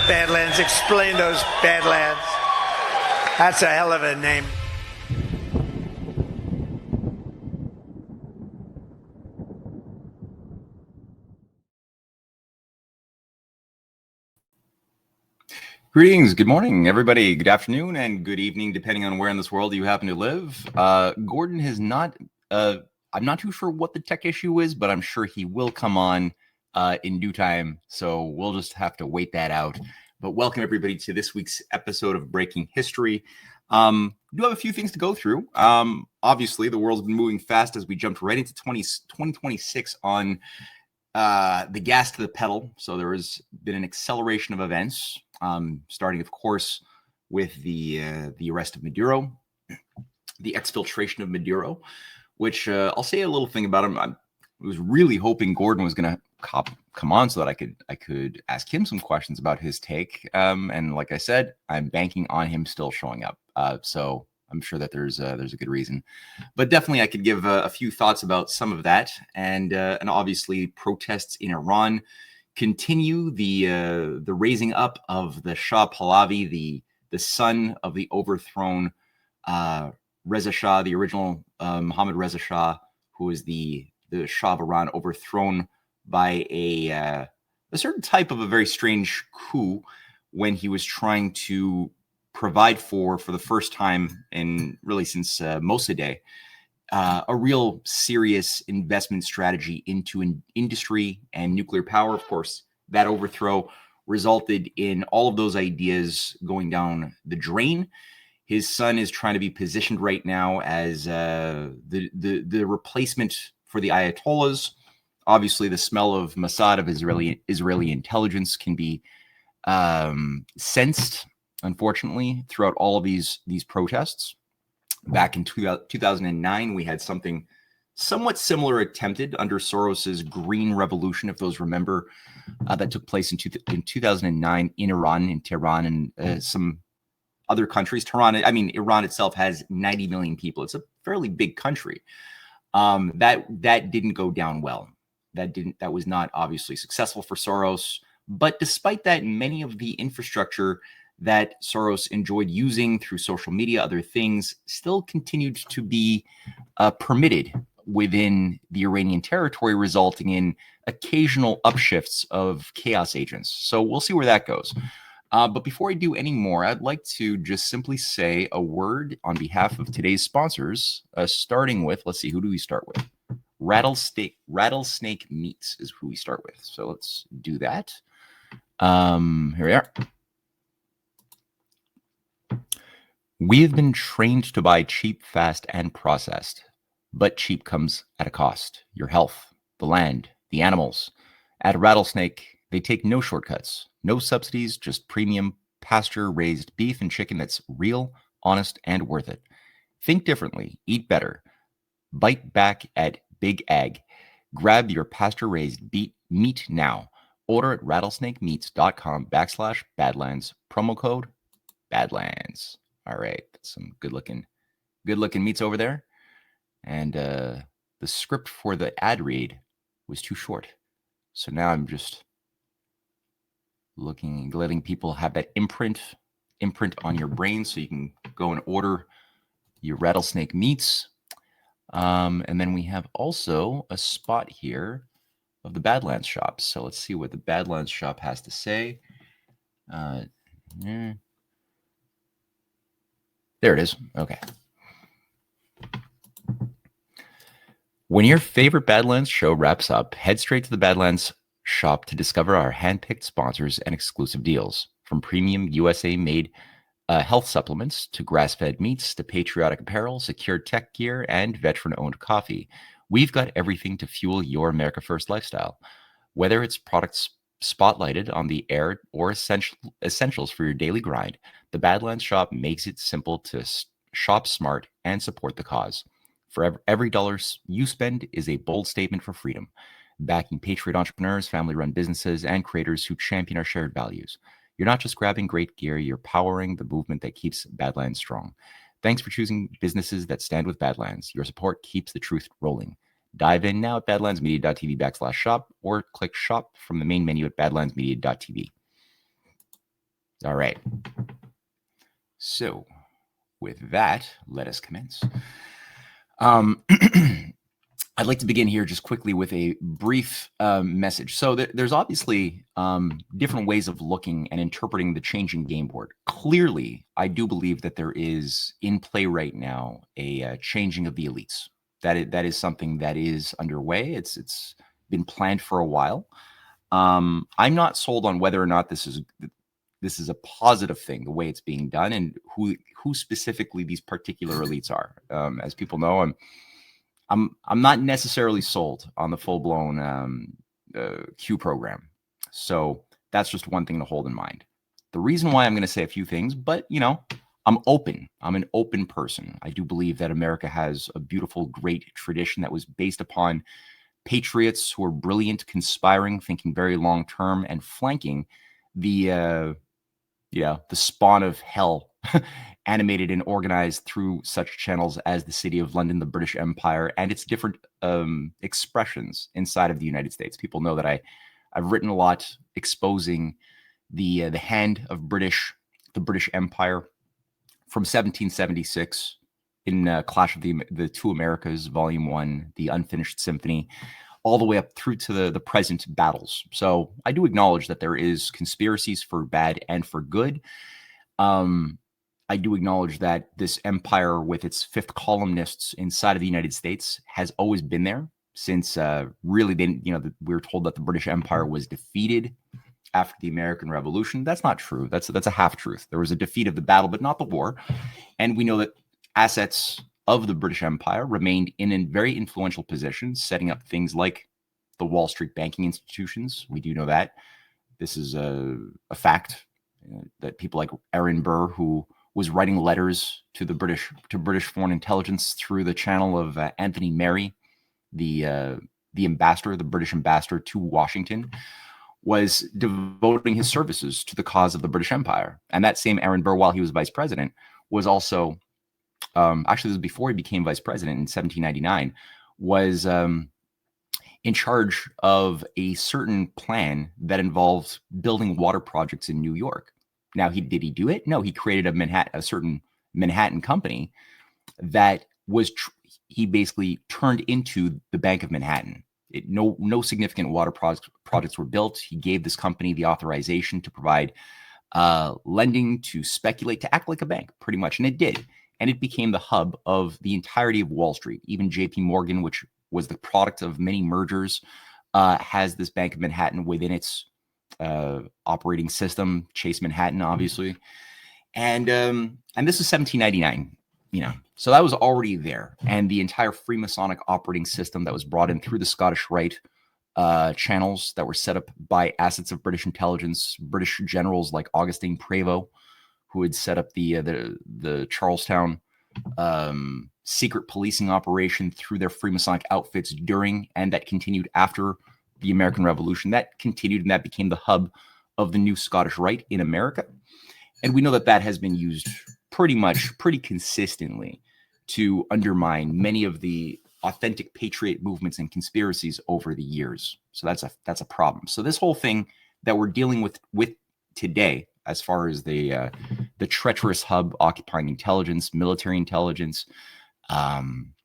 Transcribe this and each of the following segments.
Badlands. Explain those Badlands. That's a hell of a name. Greetings, good morning, everybody. Good afternoon and good evening, depending on where in this world you happen to live. Gordon has not, I'm not too sure what the tech issue is, but I'm sure he will come on in due time. So we'll just have to wait that out. But welcome everybody to this week's episode of Breaking History. We do have a few things to go through. Obviously, the world's been moving fast as we jumped right into 2026 on the gas to the pedal. So there has been an acceleration of events, starting, of course, with the arrest of Maduro, the exfiltration of Maduro, which I'll say a little thing about him. I was really hoping Gordon was going to come on so that I could ask him some questions about his take. And like I said, I'm banking on him still showing up. So I'm sure that there's a good reason, but definitely I could give a few thoughts about some of that, and obviously protests in Iran continue. The raising up of the Shah Pahlavi, the son of the overthrown Reza Shah, the original Mohammad Reza Shah, who is the Shah of Iran, overthrown by a certain type of a very strange coup when he was trying to provide for the first time in really since Mossadegh, a real serious investment strategy into an industry and nuclear power. Of course, that overthrow resulted in all of those ideas going down the drain. His son is trying to be positioned right now as the replacement for the Ayatollahs. Obviously, the smell of Mossad, of Israeli intelligence, can be sensed, unfortunately, throughout all of these protests. Back in 2009, we had something somewhat similar attempted under Soros's Green Revolution, if those remember, that took place in 2009 in Iran, in Tehran, and some other countries. Iran itself has 90 million people. It's a fairly big country. That didn't go down well. That was not obviously successful for Soros. But despite that, many of the infrastructure that Soros enjoyed using through social media, other things, still continued to be permitted within the Iranian territory, resulting in occasional upshifts of chaos agents. So we'll see where that goes. But before I do any more, I'd like to just simply say a word on behalf of today's sponsors, starting with, let's see, who do we start with? Rattlesnake Meats is who we start with. So let's do that. Here we are. We have been trained to buy cheap, fast, and processed, but cheap comes at a cost. Your health, the land, the animals. At Rattlesnake, they take no shortcuts, no subsidies, just premium, pasture-raised beef and chicken that's real, honest, and worth it. Think differently, eat better. Bite back at Big Ag. Grab your pasture-raised meat now. Order at rattlesnakemeats.com/Badlands. Promo code Badlands. All right, some good looking meats over there. And the script for the ad read was too short. So now I'm just letting people have that imprint on your brain so you can go and order your Rattlesnake Meats. And then we have also a spot here of the Badlands shop. So let's see what the Badlands shop has to say. There it is. Okay. When your favorite Badlands show wraps up, head straight to the Badlands shop to discover our handpicked sponsors and exclusive deals. From premium USA-made health supplements to grass-fed meats to patriotic apparel, secure tech gear, and veteran-owned coffee, we've got everything to fuel your America First lifestyle. Whether it's products spotlighted on the air or essentials for your daily grind, the Badlands shop makes it simple to shop smart and support the cause. For every dollar you spend is a bold statement for freedom, backing patriot entrepreneurs, family-run businesses, and creators who champion our shared values. You're not just grabbing great gear, you're powering the movement that keeps Badlands strong. Thanks for choosing businesses that stand with Badlands. Your support keeps the truth rolling. Dive in now at badlandsmedia.tv/shop or click shop from the main menu at badlandsmedia.tv. All right. So with that, let us commence. I'd like to begin here just quickly with a brief message. So there's obviously different ways of looking and interpreting the changing game board. Clearly, I do believe that there is in play right now a changing of the elites. That is something that is underway. It's been planned for a while. I'm not sold on whether or not this is a positive thing, the way it's being done, and who specifically these particular elites are. As people know, I'm not necessarily sold on the full-blown Q program. So that's just one thing to hold in mind. The reason why I'm going to say a few things, but I'm open. I'm an open person. I do believe that America has a beautiful, great tradition that was based upon patriots who are brilliant, conspiring, thinking very long term, and flanking the spawn of hell animated and organized through such channels as the City of London, the British Empire, and its different expressions inside of the United States. People know that I've written a lot exposing the hand of the British Empire from 1776 in Clash of the Two Americas, Volume 1, the Unfinished Symphony, all the way up through to the present battles. So I do acknowledge that there is conspiracies for bad and for good. I do acknowledge that this empire with its fifth columnists inside of the United States has always been there since really we were told that the British Empire was defeated after the American Revolution. That's not true. That's a half truth. There was a defeat of the battle, but not the war. And we know that assets of the British Empire remained in very influential positions, setting up things like the Wall Street banking institutions. We do know that. This is a fact that people like Aaron Burr, who was writing letters to British foreign intelligence through the channel of Anthony Merry, the ambassador, the British ambassador to Washington, was devoting his services to the cause of the British Empire. And that same Aaron Burr, while he was vice president, was also actually, this was before he became vice president in 1799, was in charge of a certain plan that involved building water projects in New York. Now, did he do it? No, he created a certain Manhattan company that was he basically turned into the Bank of Manhattan. No significant water projects were built. He gave this company the authorization to provide lending, to speculate, to act like a bank, pretty much, and it did. And it became the hub of the entirety of Wall Street. Even J.P. Morgan, which was the product of many mergers, has this Bank of Manhattan within its operating system. Chase Manhattan, obviously, and this is 1799. So that was already there, and the entire Freemasonic operating system that was brought in through the Scottish Rite channels that were set up by assets of British intelligence, British generals like Augustine Prevost, who had set up the Charlestown secret policing operation through their Freemasonic outfits during, and that continued after the American Revolution. That continued, and that became the hub of the new Scottish Rite in America. And we know that has been used pretty consistently to undermine many of the authentic patriot movements and conspiracies over the years. So that's a problem. So this whole thing that we're dealing with today, as far as the treacherous hub occupying intelligence, military intelligence,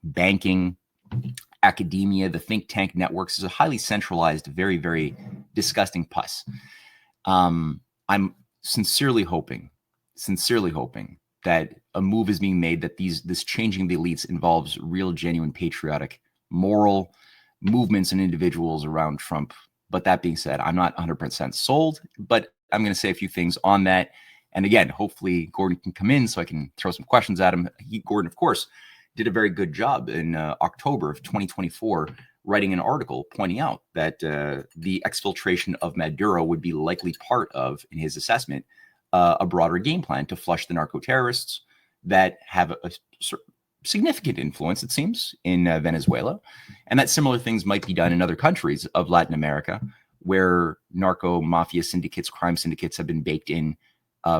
banking, academia, the think tank networks, is a highly centralized, very, very disgusting pus. I'm sincerely hoping that a move is being made, that this changing the elites involves real, genuine, patriotic, moral movements and individuals around Trump. But that being said, I'm not 100% sold, but I'm going to say a few things on that. And again, hopefully Gordon can come in so I can throw some questions at him. Gordon, of course, did a very good job in October of 2024, writing an article pointing out that the exfiltration of Maduro would be likely part of, in his assessment, a broader game plan to flush the narco-terrorists that have a significant influence, it seems, in Venezuela, and that similar things might be done in other countries of Latin America, where narco-mafia syndicates, crime syndicates have been baked in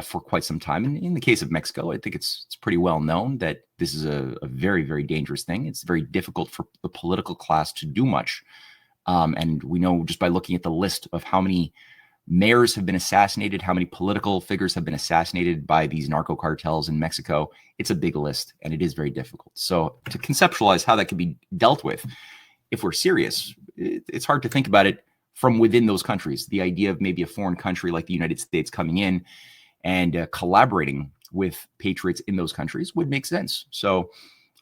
for quite some time. And in the case of Mexico, I think it's pretty well known that this is a very, very dangerous thing. It's very difficult for the political class to do much. And we know just by looking at the list of how many mayors have been assassinated, how many political figures have been assassinated by these narco-cartels in Mexico. It's a big list, and it is very difficult. So to conceptualize how that can be dealt with, if we're serious, it's hard to think about it from within those countries. The idea of maybe a foreign country like the United States coming in and collaborating with patriots in those countries would make sense. So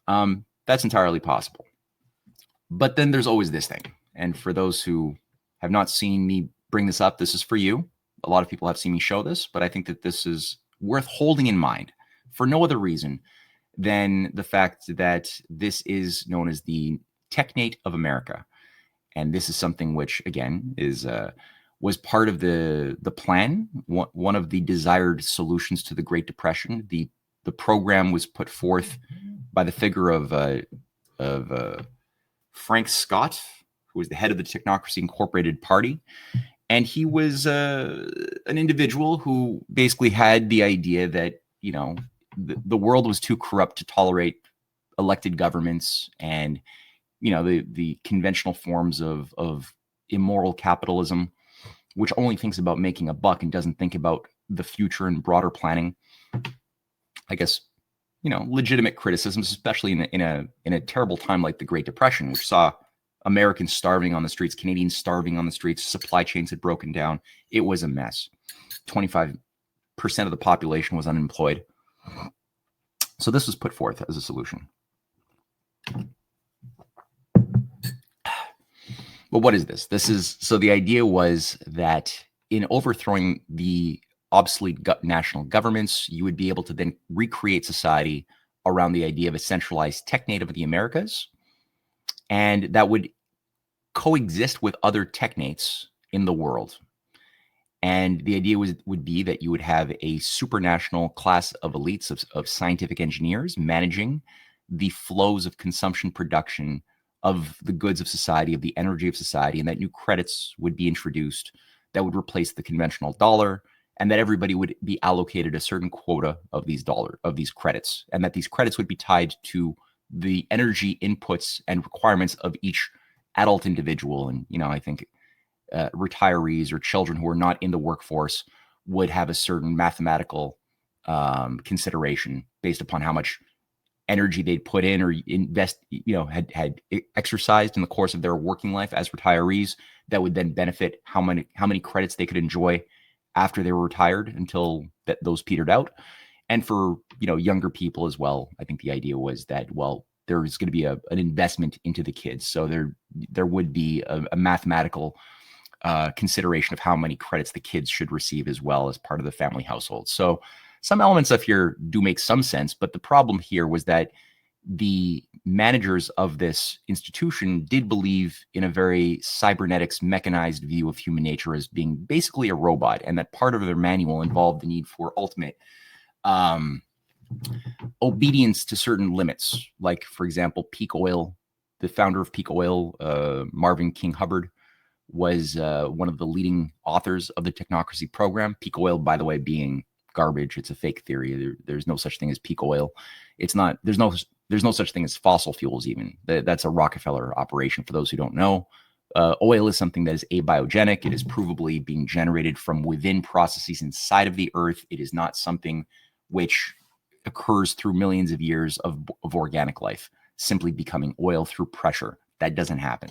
that's entirely possible. But then there's always this thing. And for those who have not seen me bring this up, this is for you. A lot of people have seen me show this, but I think that this is worth holding in mind for no other reason than the fact that this is known as the Technate of America. And this is something which, again, was part of the plan, one of the desired solutions to the Great Depression. The program was put forth by the figure of Frank Scott, who was the head of the Technocracy Incorporated Party. And he was an individual who basically had the idea that, you know, the world was too corrupt to tolerate elected governments and, you know, the conventional forms of immoral capitalism, which only thinks about making a buck and doesn't think about the future and broader planning. I guess, you know, legitimate criticisms, especially in a terrible time like the Great Depression, which saw Americans starving on the streets, Canadians starving on the streets, supply chains had broken down. It was a mess. 25% of the population was unemployed. So this was put forth as a solution. But what is this? So the idea was that in overthrowing the obsolete national governments, you would be able to then recreate society around the idea of a centralized technate of the Americas, and that would coexist with other technates in the world. And the idea would be that you would have a supranational class of elites of scientific engineers managing the flows of consumption production of the goods of society, of the energy of society, and that new credits would be introduced that would replace the conventional dollar, and that everybody would be allocated a certain quota of these credits, and that these credits would be tied to the energy inputs and requirements of each adult individual. And, you know, I think retirees or children who are not in the workforce would have a certain mathematical consideration based upon how much energy they'd put in or invest, you know, had exercised in the course of their working life as retirees. That would then benefit how many credits they could enjoy after they were retired until those petered out. And for, you know, younger people as well, I think the idea was that, well, there's going to be an investment into the kids. So there would be a mathematical consideration of how many credits the kids should receive as well as part of the family household. So some elements of here do make some sense, but the problem here was that the managers of this institution did believe in a very cybernetics, mechanized view of human nature as being basically a robot, and that part of their manual involved the need for ultimate obedience to certain limits. Like, for example, peak oil. The founder of peak oil, Marvin King Hubbard, was one of the leading authors of the technocracy program. Peak oil, by the way, being garbage. It's a fake theory. There's no such thing as peak oil. It's not. There's no such thing as fossil fuels. Even that's a Rockefeller operation. For those who don't know, oil is something that is abiogenic. It is provably being generated from within processes inside of the earth. It is not something which occurs through millions of years of organic life simply becoming oil through pressure. That doesn't happen.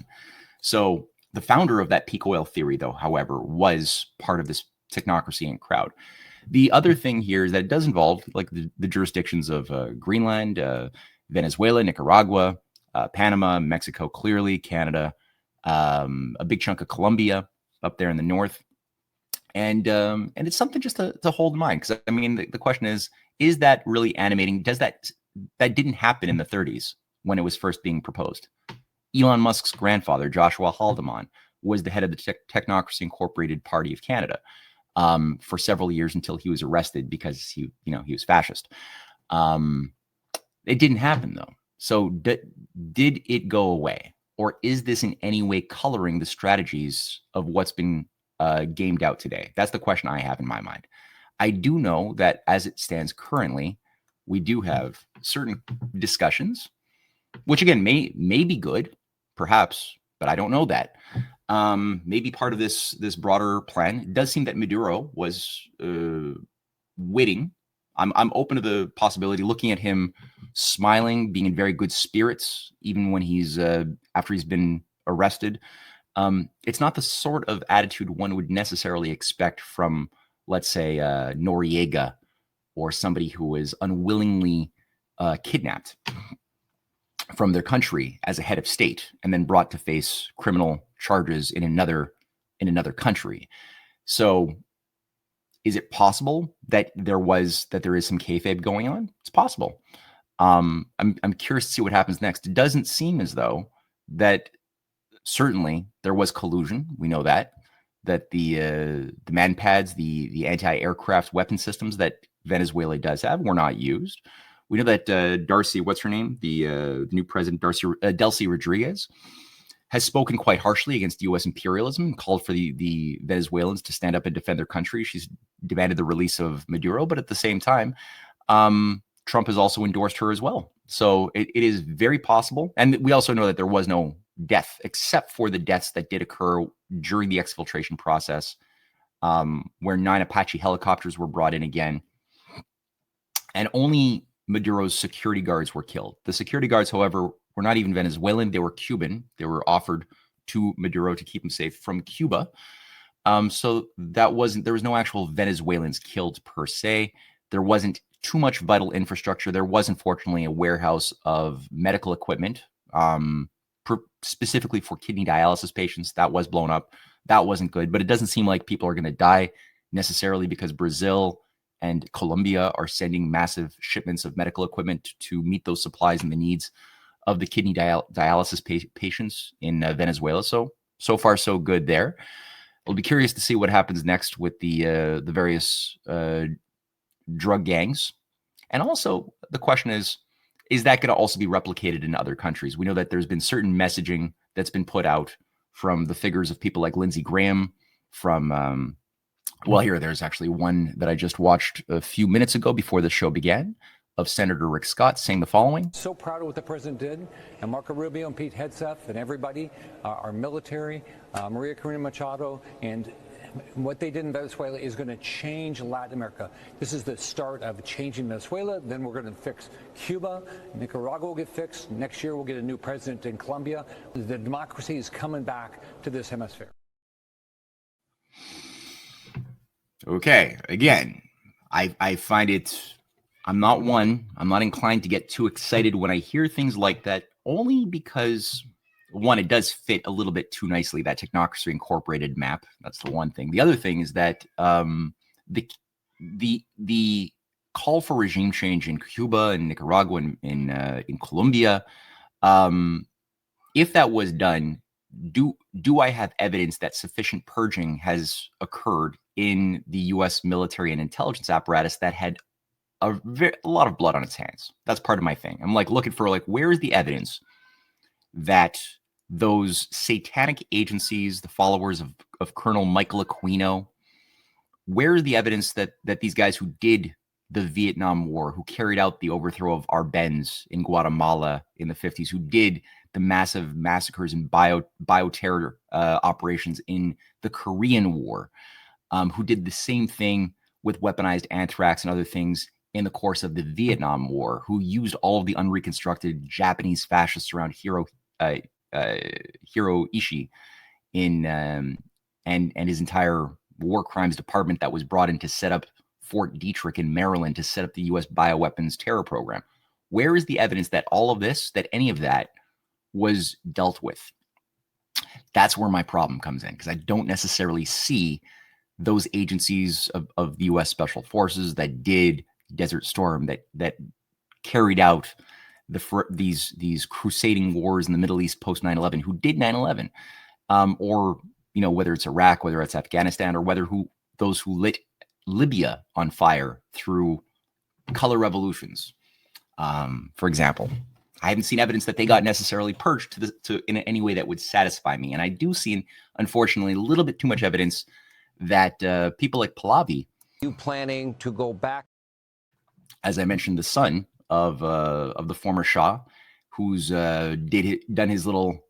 So the founder of that peak oil theory, though, however, was part of this technocracy and crowd. The other thing here is that it does involve like the jurisdictions of Greenland, Venezuela, Nicaragua, Panama, Mexico, clearly Canada, a big chunk of Colombia up there in the north. And it's something just to hold in mind. Because I mean, the question is that really animating? That didn't happen in the 30s when it was first being proposed. Elon Musk's grandfather, Joshua Haldeman, was the head of the Technocracy Incorporated Party of Canada for several years until he was arrested because he was fascist. It didn't happen though. So did it go away, or is this in any way coloring the strategies of what's been gamed out today? That's the question I have in my mind. I do know that as it stands currently, we do have certain discussions, which again may be good, perhaps, but I don't know that, maybe part of this broader plan. It does seem that Maduro was witting. I'm open to the possibility, looking at him smiling, being in very good spirits, even when he's after he's been arrested. It's not the sort of attitude one would necessarily expect from, let's say, Noriega, or somebody who was unwillingly kidnapped from their country as a head of state and then brought to face criminal charges in another country. So is it possible that there is some kayfabe going on? It's possible. I'm curious to see what happens next. It doesn't seem as though that certainly there was collusion. We know that the man pads, the anti-aircraft weapon systems that Venezuela does have were not used. We know that Darcy, what's her name? The new president, Delcy Rodriguez, has spoken quite harshly against U.S. imperialism and called for the Venezuelans to stand up and defend their country. She's demanded the release of Maduro, but at the same time, Trump has also endorsed her as well. So it is very possible. And we also know that there was no death, except for the deaths that did occur during the exfiltration process, where 9 Apache helicopters were brought in again. And only Maduro's security guards were killed. The security guards, however, were not even Venezuelan. They were Cuban. They were offered to Maduro to keep him safe from Cuba. So there was no actual Venezuelans killed per se. There wasn't too much vital infrastructure. There was, unfortunately, a warehouse of medical equipment, specifically for kidney dialysis patients. That was blown up. That wasn't good. But it doesn't seem like people are going to die necessarily, because Brazil and Colombia are sending massive shipments of medical equipment to meet those supplies and the needs of the kidney dialysis patients in Venezuela. So far, so good there. We'll be curious to see what happens next with the various drug gangs. And also, the question is that going to also be replicated in other countries? We know that there's been certain messaging that's been put out from the figures of people like Lindsey Graham, from there's actually one that I just watched a few minutes ago before the show began, of Senator Rick Scott, saying the following. So proud of what the president did, and Marco Rubio and Pete Hegseth and everybody, our military, Maria Corina Machado, and what they did in Venezuela is going to change Latin America. This is the start of changing Venezuela. Then we're going to fix Cuba. Nicaragua will get fixed. Next year we'll get a new president in Colombia. The democracy is coming back to this hemisphere. Okay, again, I find it, I'm not inclined to get too excited when I hear things like that, only because, one, it does fit a little bit too nicely, that Technocracy Incorporated map. That's the one thing. The other thing is that the call for regime change in Cuba and Nicaragua and in Colombia, if that was done, do I have evidence that sufficient purging has occurred in the U.S. military and intelligence apparatus that had a lot of blood on its hands? That's part of my thing. I'm looking for where is the evidence that those satanic agencies, the followers of Colonel Michael Aquino, where is the evidence that these guys who did the Vietnam War, who carried out the overthrow of Arbenz in Guatemala in the 50s, who did the massive massacres and bioterror operations in the Korean War, who did the same thing with weaponized anthrax and other things in the course of the Vietnam War, who used all of the unreconstructed Japanese fascists around Hiro Ishii and his entire war crimes department that was brought in to set up Fort Detrick in Maryland, to set up the U.S. bioweapons terror program. Where is the evidence that all of this, that any of that was dealt with? That's where my problem comes in, because I don't necessarily see those agencies of the U.S. Special Forces that did Desert Storm, that carried out these crusading wars in the Middle East post 9/11, who did 9/11, or whether it's Iraq, whether it's Afghanistan, or those who lit Libya on fire through color revolutions, for example. I haven't seen evidence that they got necessarily purged in any way that would satisfy me. And I do see, unfortunately, a little bit too much evidence that people like Pahlavi, You planning to go back? As I mentioned, the son of the former Shah, who's done his little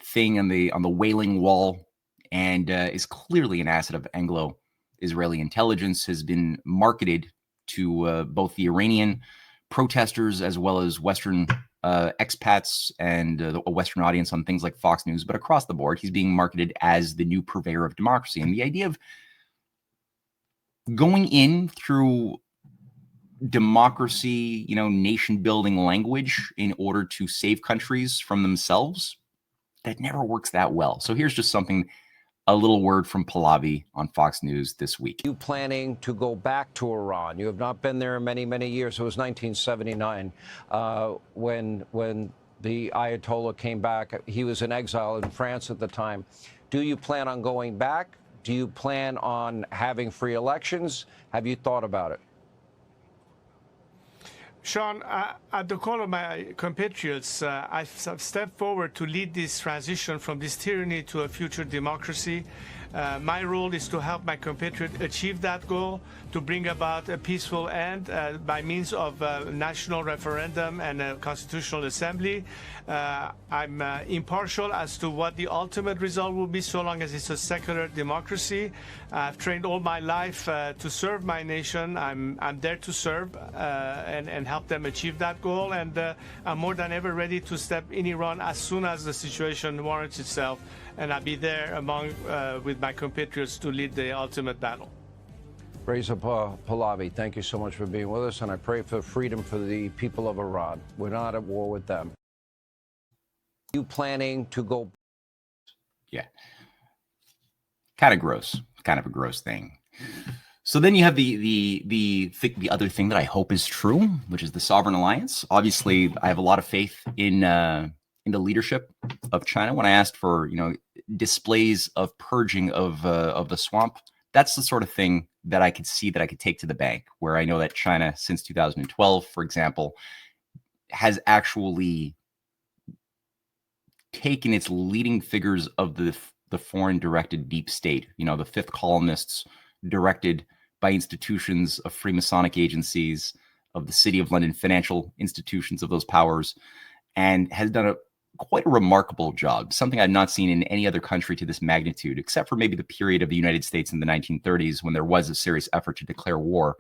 thing on the Wailing Wall and is clearly an asset of Anglo-Israeli intelligence, has been marketed to both the Iranian protesters as well as Western expats and a Western audience on things like Fox News. But across the board, he's being marketed as the new purveyor of democracy. And the idea of going in through democracy, nation building language in order to save countries from themselves, that never works that well. So here's just a little word from Pahlavi on Fox News this week. You planning to go back to Iran? You have not been there in many, many years. It was 1979 when the Ayatollah came back. He was in exile in France at the time. Do you plan on going back? Do you plan on having free elections? Have you thought about it? Sean, at the call of my compatriots, I've stepped forward to lead this transition from this tyranny to a future democracy. My role is to help my compatriots achieve that goal, to bring about a peaceful end by means of a national referendum and a constitutional assembly. I'm impartial as to what the ultimate result will be, so long as it's a secular democracy. I've trained all my life to serve my nation. I'm there to serve and help them achieve that goal. And I'm more than ever ready to step in Iran as soon as the situation warrants itself. And I'll be there with my compatriots to lead the ultimate battle. Reza Pahlavi, thank you so much for being with us, and I pray for freedom for the people of Iran. We're not at war with them. You planning to go? Yeah. Kind of gross. Kind of a gross thing. So then you have the other thing that I hope is true, which is the sovereign alliance. Obviously, I have a lot of faith in the leadership of China. When I asked for displays of purging of the swamp, that's the sort of thing that I could see that I could take to the bank, where I know that China, since 2012, for example, has actually taken its leading figures of the foreign directed deep state, the fifth columnists directed by institutions of Freemasonic agencies, of the City of London, financial institutions of those powers, and has done quite a remarkable job, something I've not seen in any other country to this magnitude, except for maybe the period of the United States in the 1930s, when there was a serious effort to declare war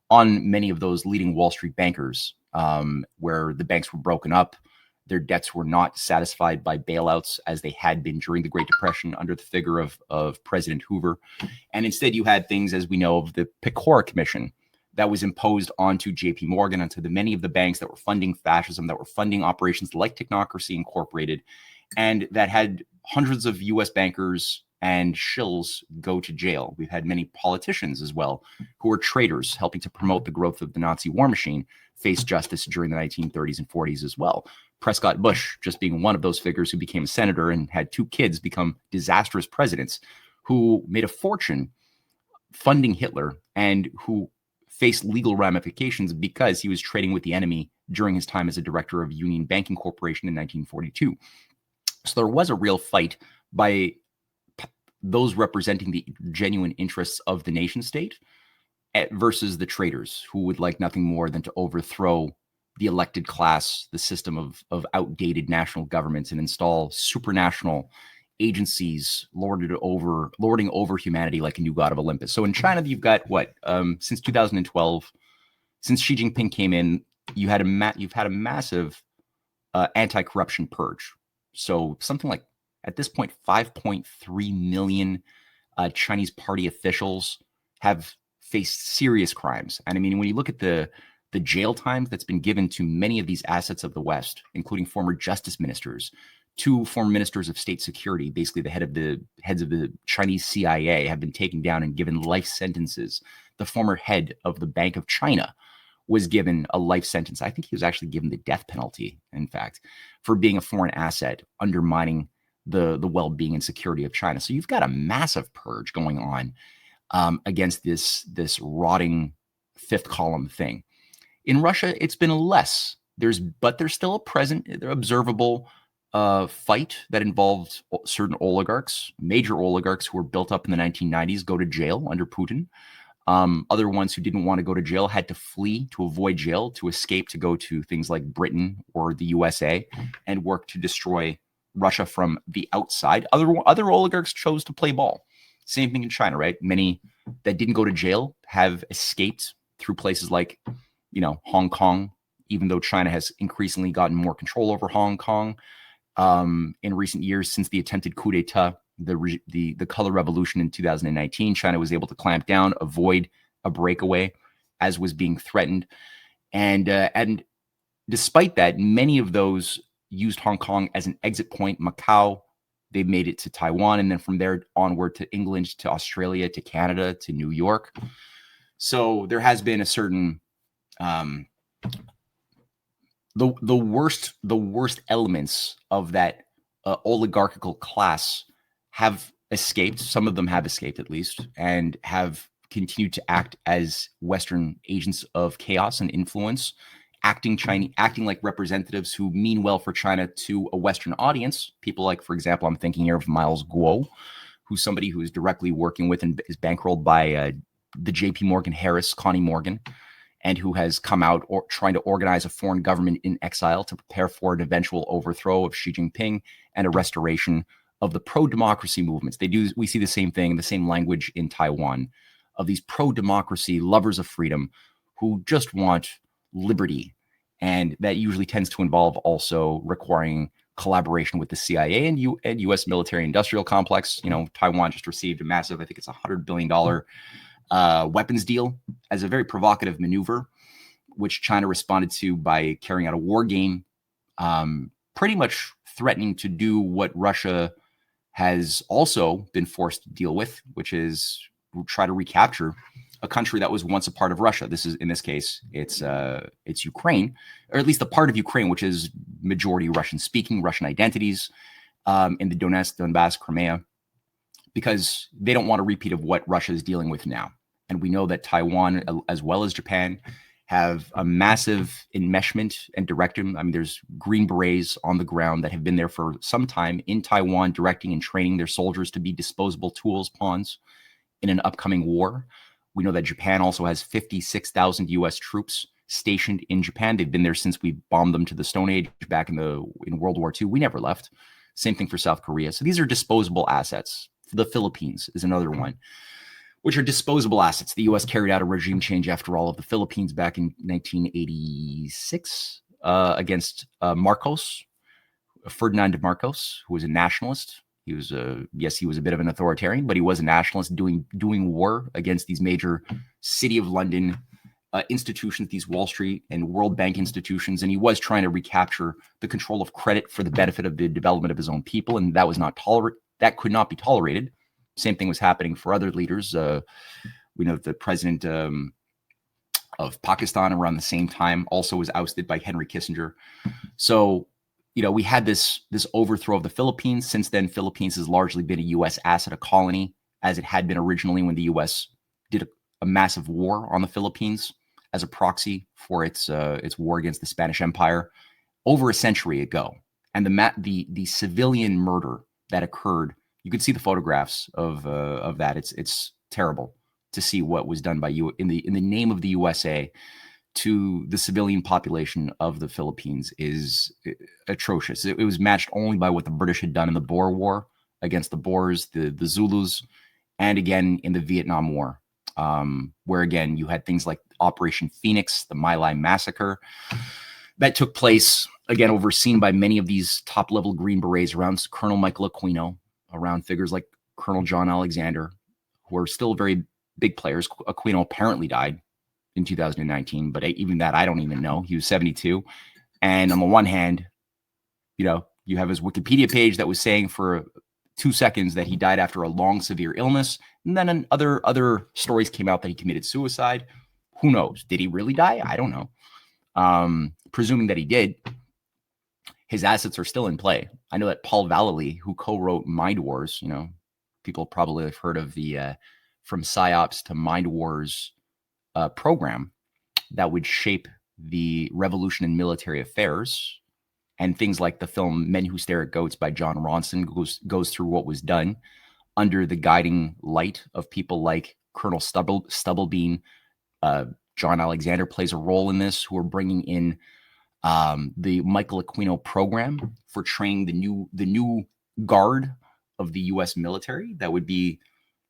on many of those leading Wall Street bankers, where the banks were broken up. Their debts were not satisfied by bailouts as they had been during the Great Depression under the figure of President Hoover. And instead you had things, as we know, of the Pecora Commission that was imposed onto JP Morgan, onto the many of the banks that were funding fascism, that were funding operations like Technocracy Incorporated, and that had hundreds of US bankers and shills go to jail. We've had many politicians as well who were traitors helping to promote the growth of the Nazi war machine face justice during the 1930s and 40s as well. Prescott Bush just being one of those figures who became a senator and had two kids become disastrous presidents, who made a fortune funding Hitler and who faced legal ramifications because he was trading with the enemy during his time as a director of Union Banking Corporation in 1942. So there was a real fight by those representing the genuine interests of the nation state versus the traitors who would like nothing more than to overthrow the elected class, the system of outdated national governments, and install supranational agencies lording over humanity like a new god of Olympus. So in China, you've got since 2012, since Xi Jinping came in, you've had a massive anti-corruption purge. So something like, at this point, 5.3 million Chinese party officials have faced serious crimes. And I mean, when you look at the jail time that's been given to many of these assets of the West, including former justice ministers, two former ministers of state security, basically the heads of the Chinese CIA, have been taken down and given life sentences. The former head of the Bank of China was given a life sentence. I think he was actually given the death penalty, in fact, for being a foreign asset, undermining the well-being and security of China. So you've got a massive purge going on against this rotting fifth column thing. In Russia, it's been less. There's still a present, observable fight that involved certain oligarchs, major oligarchs who were built up in the 1990s, go to jail under Putin. Other ones who didn't want to go to jail had to flee to avoid jail, to escape, to go to things like Britain or the USA and work to destroy Russia from the outside. Other oligarchs chose to play ball. Same thing in China, right? Many that didn't go to jail have escaped through places like, Hong Kong, even though China has increasingly gotten more control over Hong Kong in recent years since the attempted coup d'etat, the color revolution in 2019. China was able to clamp down, avoid a breakaway as was being threatened. And despite that, many of those used Hong Kong as an exit point. Macau, they made it to Taiwan, and then from there onward to England, to Australia, to Canada, to New York. So there has been a certain the worst elements of that oligarchical class have escaped. Some of them have escaped, at least, and have continued to act as Western agents of chaos and influence, acting like representatives who mean well for China to a Western audience. People like, for example, I'm thinking here of Miles Guo, who's somebody who is directly working with and is bankrolled by the J.P. Morgan Harris, Connie Morgan, and who has come out trying to organize a foreign government in exile to prepare for an eventual overthrow of Xi Jinping and a restoration of the pro-democracy movements. We see the same thing, the same language in Taiwan, of these pro-democracy lovers of freedom who just want liberty. And that usually tends to involve also requiring collaboration with the CIA and U.S. military-industrial complex. Taiwan just received a massive, I think it's $100 billion weapons deal as a very provocative maneuver, which China responded to by carrying out a war game, pretty much threatening to do what Russia has also been forced to deal with, which is try to recapture a country that was once a part of Russia. In this case, it's Ukraine, or at least the part of Ukraine which is majority Russian-speaking, Russian identities, in the Donbass, Crimea, because they don't want a repeat of what Russia is dealing with now. And we know that Taiwan, as well as Japan, have a massive enmeshment and direction. I mean, there's Green Berets on the ground that have been there for some time in Taiwan, directing and training their soldiers to be disposable tools, pawns in an upcoming war. We know that Japan also has 56,000 U.S. troops stationed in Japan. They've been there since we bombed them to the Stone Age back in World War II. We never left. Same thing for South Korea. So these are disposable assets. The Philippines is another one, which are disposable assets. The U.S. carried out a regime change, after all, of the Philippines back in 1986 against Marcos, Ferdinand Marcos, who was a nationalist. He was he was a bit of an authoritarian, but he was a nationalist doing war against these major City of London institutions, these Wall Street and World Bank institutions, and he was trying to recapture the control of credit for the benefit of the development of his own people, and that was not that could not be tolerated. Same thing was happening for other leaders. We know the president of Pakistan around the same time also was ousted by Henry Kissinger. So, we had this overthrow of the Philippines. Since then, Philippines has largely been a U.S. asset, a colony, as it had been originally when the U.S. did a massive war on the Philippines as a proxy for its war against the Spanish Empire over a century ago. And the civilian murder that occurred, you could see the photographs of that. It's terrible to see what was done by you in the name of the USA to the civilian population of the Philippines is atrocious. It was matched only by what the British had done in the Boer War against the Boers, the Zulus, and again in the Vietnam War, where again you had things like Operation Phoenix, the My Lai massacre that took place, again overseen by many of these top-level Green Berets around Colonel Michael Aquino, around figures like Colonel John Alexander, who are still very big players. Aquino apparently died in 2019, but even that, I don't even know. He was 72. And on the one hand, you have his Wikipedia page that was saying for 2 seconds that he died after a long, severe illness. And then other stories came out that he committed suicide. Who knows? Did he really die? I don't know. Presuming that he did, his assets are still in play. I know that Paul Vallely, who co-wrote Mind Wars, people probably have heard of the From PsyOps to Mind Wars program that would shape the revolution in military affairs, and things like the film Men Who Stare at Goats by John Ronson goes through what was done under the guiding light of people like Colonel Stubblebean. John Alexander plays a role in this, who are bringing in the Michael Aquino program for training the new guard of the U.S. military that would be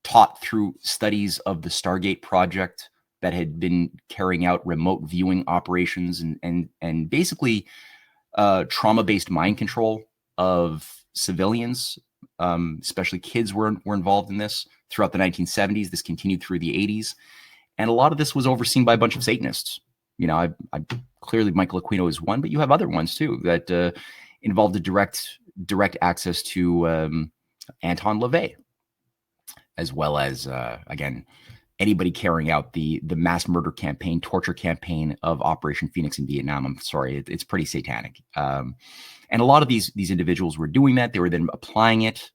taught through studies of the Stargate project that had been carrying out remote viewing operations and basically trauma-based mind control of civilians, especially kids were involved in this throughout the 1970s. This continued through the 80s. And a lot of this was overseen by a bunch of Satanists. You know, I clearly Michael Aquino is one, but you have other ones too that involved a direct access to Anton LaVey, as well as, again, anybody carrying out the mass murder campaign, torture campaign of Operation Phoenix in Vietnam. I'm sorry, it's pretty satanic. And a lot of these individuals were doing that. They were then applying it.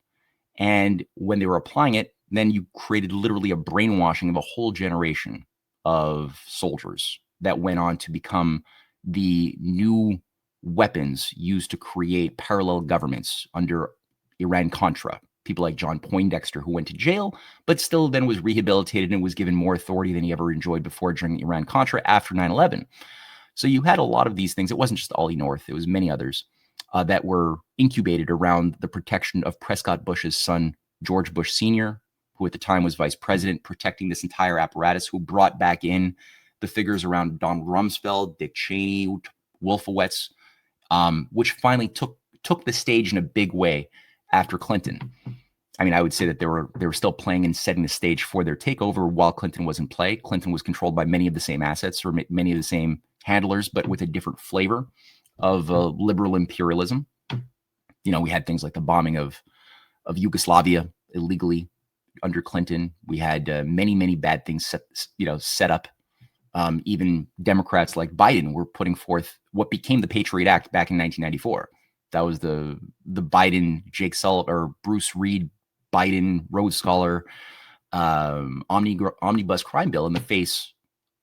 And when they were applying it, then you created literally a brainwashing of a whole generation of soldiers that went on to become the new weapons used to create parallel governments under Iran-Contra. People like John Poindexter, who went to jail, but still then was rehabilitated and was given more authority than he ever enjoyed before during Iran-Contra after 9/11. So you had a lot of these things. It wasn't just Ollie North. It was many others that were incubated around the protection of Prescott Bush's son, George Bush Sr., who at the time was vice president, protecting this entire apparatus, who brought back in the figures around Donald Rumsfeld, Dick Cheney, Wolfowitz, which finally took the stage in a big way after Clinton. I mean, I would say that they were still playing and setting the stage for their takeover while Clinton was in play. Clinton was controlled by many of the same assets or many of the same handlers, but with a different flavor of liberal imperialism. You know, we had things like the bombing of Yugoslavia illegally under Clinton. We had many bad things set up. Even Democrats like Biden were putting forth what became the Patriot Act back in 1994. That was the Biden, Jake Sullivan, or Bruce Reed, Biden, Rhodes Scholar, omnibus crime bill in the face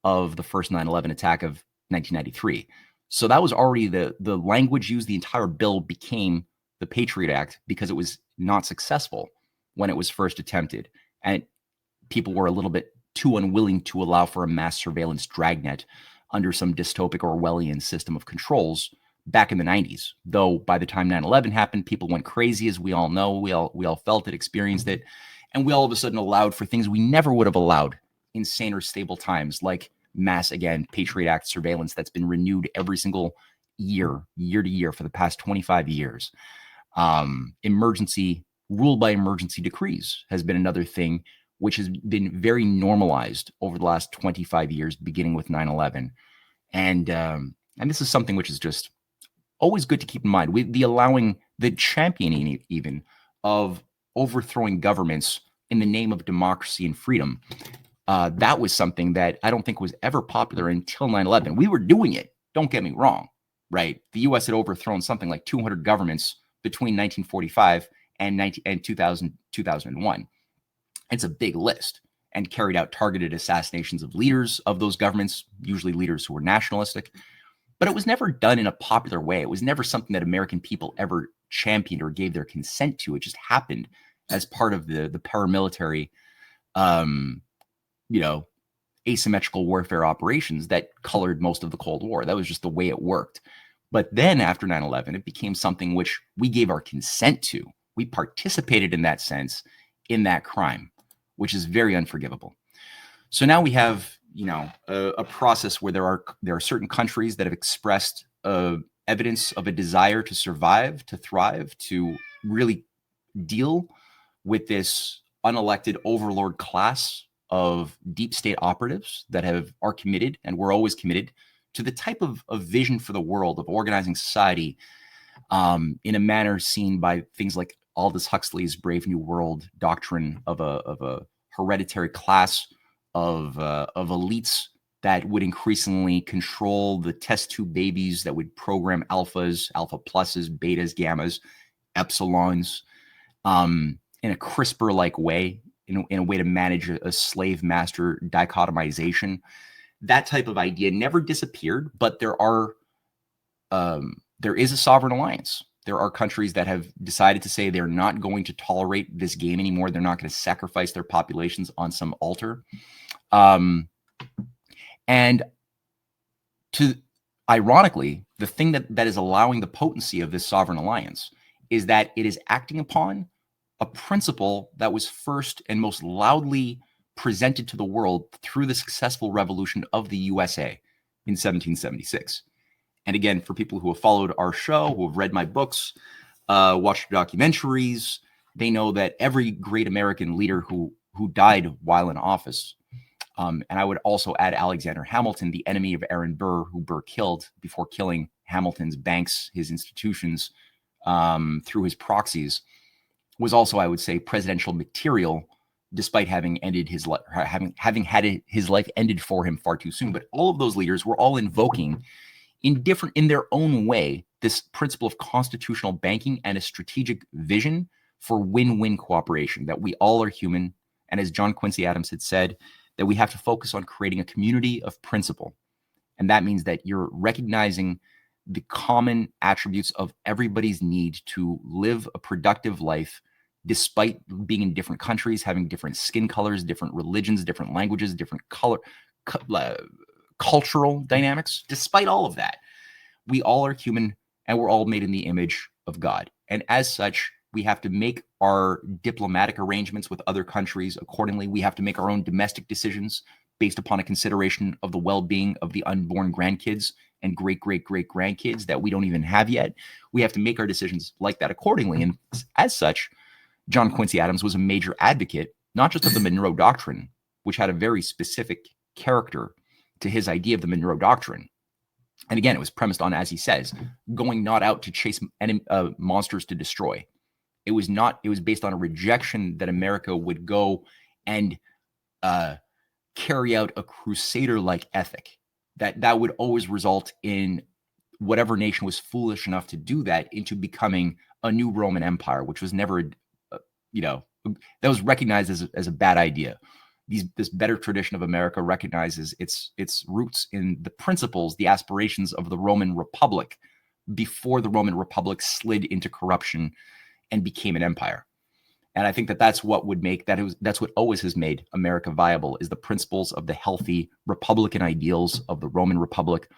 of the first 9/11 attack of 1993. So that was already the language used. The entire bill became the Patriot Act because it was not successful when it was first attempted. And people were a little bit too unwilling to allow for a mass surveillance dragnet under some dystopic Orwellian system of controls back in the 90s. Though by the time 9/11 happened, people went crazy, as we all know. We all felt it, experienced it, and we all of a sudden allowed for things we never would have allowed in saner, stable times, like mass, again, Patriot Act surveillance that's been renewed every single year to year for the past 25 years. Rule by emergency decrees has been another thing which has been very normalized over the last 25 years, beginning with 9/11. And this is something which is just always good to keep in mind. The championing even of overthrowing governments in the name of democracy and freedom. That was something that I don't think was ever popular until 9/11. We were doing it. Don't get me wrong, right? The U.S. had overthrown something like 200 governments between 1945 and 2001. It's a big list, and carried out targeted assassinations of leaders of those governments, usually leaders who were nationalistic. But it was never done in a popular way. It was never something that American people ever championed or gave their consent to. It just happened as part of the paramilitary, asymmetrical warfare operations that colored most of the Cold War. That was just the way it worked. But then after 9/11, it became something which we gave our consent to. We participated in that sense, in that crime, which is very unforgivable. So now we have, a process where there are certain countries that have expressed evidence of a desire to survive, to thrive, to really deal with this unelected overlord class of deep state operatives that are committed, and were always committed, to the type of vision for the world of organizing society in a manner seen by things like Aldous Huxley's Brave New World doctrine of a hereditary class of elites that would increasingly control the test tube babies, that would program alphas, alpha pluses, betas, gammas, epsilons in a CRISPR-like way, in a way to manage a slave master dichotomization. That type of idea never disappeared, but there is a sovereign alliance. There are countries that have decided to say they're not going to tolerate this game anymore. They're not going to sacrifice their populations on some altar. And to ironically, the thing that is allowing the potency of this sovereign alliance is that it is acting upon a principle that was first and most loudly presented to the world through the successful revolution of the USA in 1776. And again, for people who have followed our show, who have read my books, watched documentaries, they know that every great American leader who died while in office, and I would also add Alexander Hamilton, the enemy of Aaron Burr, who Burr killed before killing Hamilton's banks, his institutions, through his proxies, was also, I would say, presidential material, despite having ended his having had his life ended for him far too soon. But all of those leaders were all invoking, in their own way, this principle of constitutional banking and a strategic vision for win-win cooperation, that we all are human. And as John Quincy Adams had said, that we have to focus on creating a community of principle. And that means that you're recognizing the common attributes of everybody's need to live a productive life, despite being in different countries, having different skin colors, different religions, different languages, different cultural dynamics. Despite all of that, we all are human and we're all made in the image of God. And as such, we have to make our diplomatic arrangements with other countries accordingly. We have to make our own domestic decisions based upon a consideration of the well-being of the unborn grandkids and great-great-great-grandkids that we don't even have yet. We have to make our decisions like that accordingly. And as such, John Quincy Adams was a major advocate, not just of the Monroe Doctrine, which had a very specific character to his idea of the Monroe Doctrine. And again, it was premised on, as he says, going not out to chase monsters to destroy. It was based on a rejection that America would go and carry out a crusader-like ethic, that would always result in whatever nation was foolish enough to do that into becoming a new Roman Empire, which was never, that was recognized as a bad idea. This better tradition of America recognizes its roots in the principles, the aspirations of the Roman Republic before the Roman Republic slid into corruption and became an empire. And I think that's what that's what always has made America viable, is the principles of the healthy republican ideals of the Roman Republic,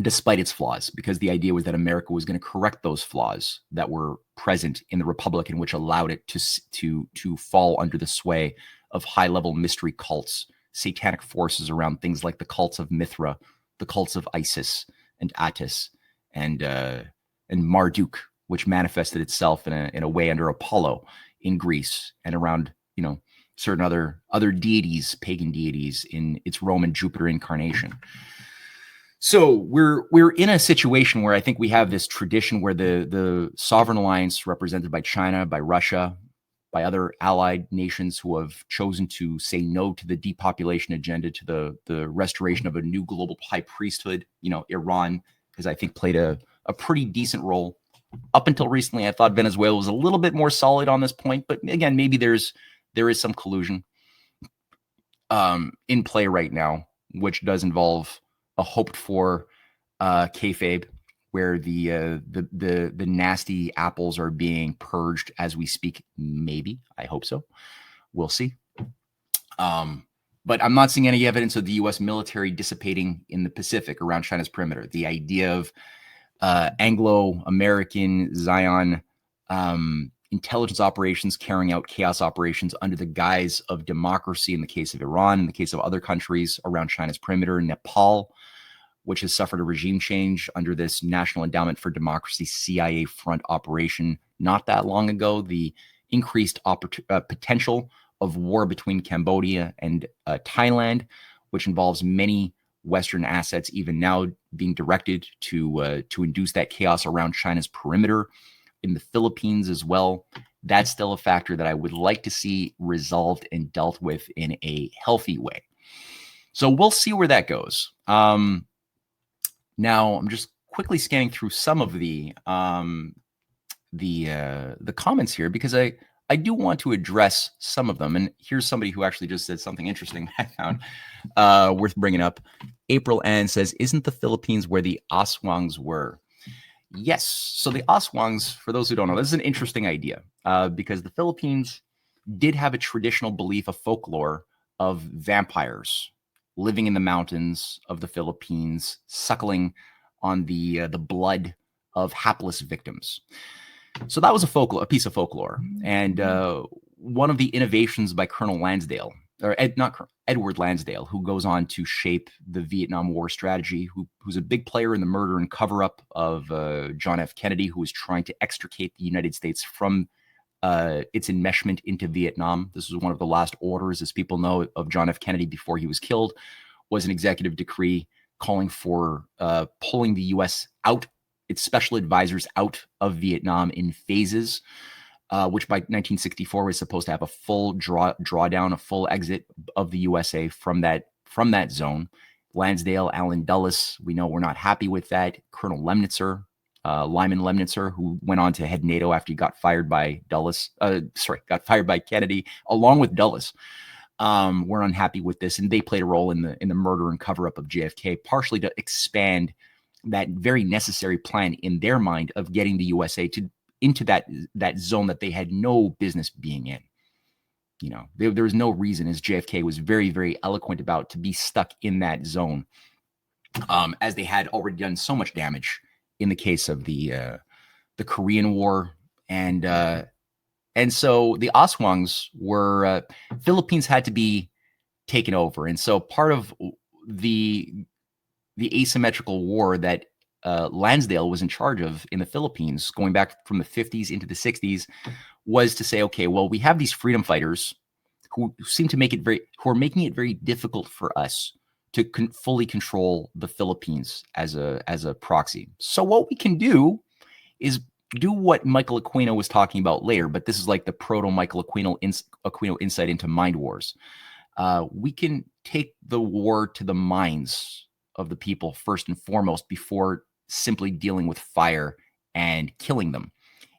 despite its flaws, because the idea was that America was going to correct those flaws that were present in the Republic, and which allowed it to fall under the sway of high-level mystery cults, satanic forces around things like the cults of Mithra, the cults of Isis and Attis, and Marduk, which manifested itself in a way under Apollo in Greece, and around certain other deities, pagan deities, in its Roman Jupiter incarnation. So we're in a situation where I think we have this tradition where the sovereign alliance, represented by China, by Russia, by other allied nations who have chosen to say no to the depopulation agenda, to the restoration of a new global high priesthood. Iran has, I think, played a pretty decent role. Up until recently, I thought Venezuela was a little bit more solid on this point, but again, maybe there is some collusion in play right now, which does involve a hoped for kayfabe, where the nasty apples are being purged as we speak. Maybe, I hope so. We'll see. But I'm not seeing any evidence of the U.S. military dissipating in the Pacific around China's perimeter. The idea of Anglo-American Zion intelligence operations carrying out chaos operations under the guise of democracy, in the case of Iran, in the case of other countries around China's perimeter, Nepal, which has suffered a regime change under this National Endowment for Democracy CIA front operation not that long ago, the increased potential of war between Cambodia and Thailand, which involves many Western assets even now being directed to induce that chaos around China's perimeter, in the Philippines as well. That's still a factor that I would like to see resolved and dealt with in a healthy way. So we'll see where that goes. Now I'm just quickly scanning through some of the comments here, because I do want to address some of them. And here's somebody who actually just said something interesting I found worth bringing up. April Ann says, "Isn't the Philippines where the Aswangs were?" Yes. So the Aswangs, for those who don't know, this is an interesting idea because the Philippines did have a traditional belief, a folklore of vampires, living in the mountains of the Philippines, suckling on the blood of hapless victims. So that was a piece of folklore. And one of the innovations by Colonel Lansdale, or Edward Lansdale, who goes on to shape the Vietnam War strategy, who's a big player in the murder and cover-up of John F. Kennedy, who was trying to extricate the United States from its enmeshment into Vietnam. This was one of the last orders, as people know, of John F. Kennedy before he was killed, was an executive decree calling for pulling the U.S. out, its special advisors out of Vietnam in phases, which by 1964 was supposed to have a full drawdown, a full exit of the USA from that zone. Lansdale, Allen Dulles, we know were not happy with that. Colonel Lemnitzer, Lyman Lemnitzer, who went on to head NATO after he got fired by Kennedy, along with Dulles, were unhappy with this, and they played a role in the murder and cover up of JFK, partially to expand that very necessary plan in their mind of getting the USA into that zone that they had no business being in. You know, there was no reason, as JFK was very, very eloquent about, to be stuck in that zone, as they had already done so much damage in the case of the Korean War. And so the Aswangs were, Philippines had to be taken over. And so part of the asymmetrical war that Lansdale was in charge of in the Philippines, going back from the 50s into the 60s, was to say, okay, well, we have these freedom fighters who are making it very difficult for us to fully control the Philippines as a proxy. So what we can do is do what Michael Aquino was talking about later, but this is like the proto Michael Aquino insight into mind wars. We can take the war to the minds of the people first and foremost, before simply dealing with fire and killing them.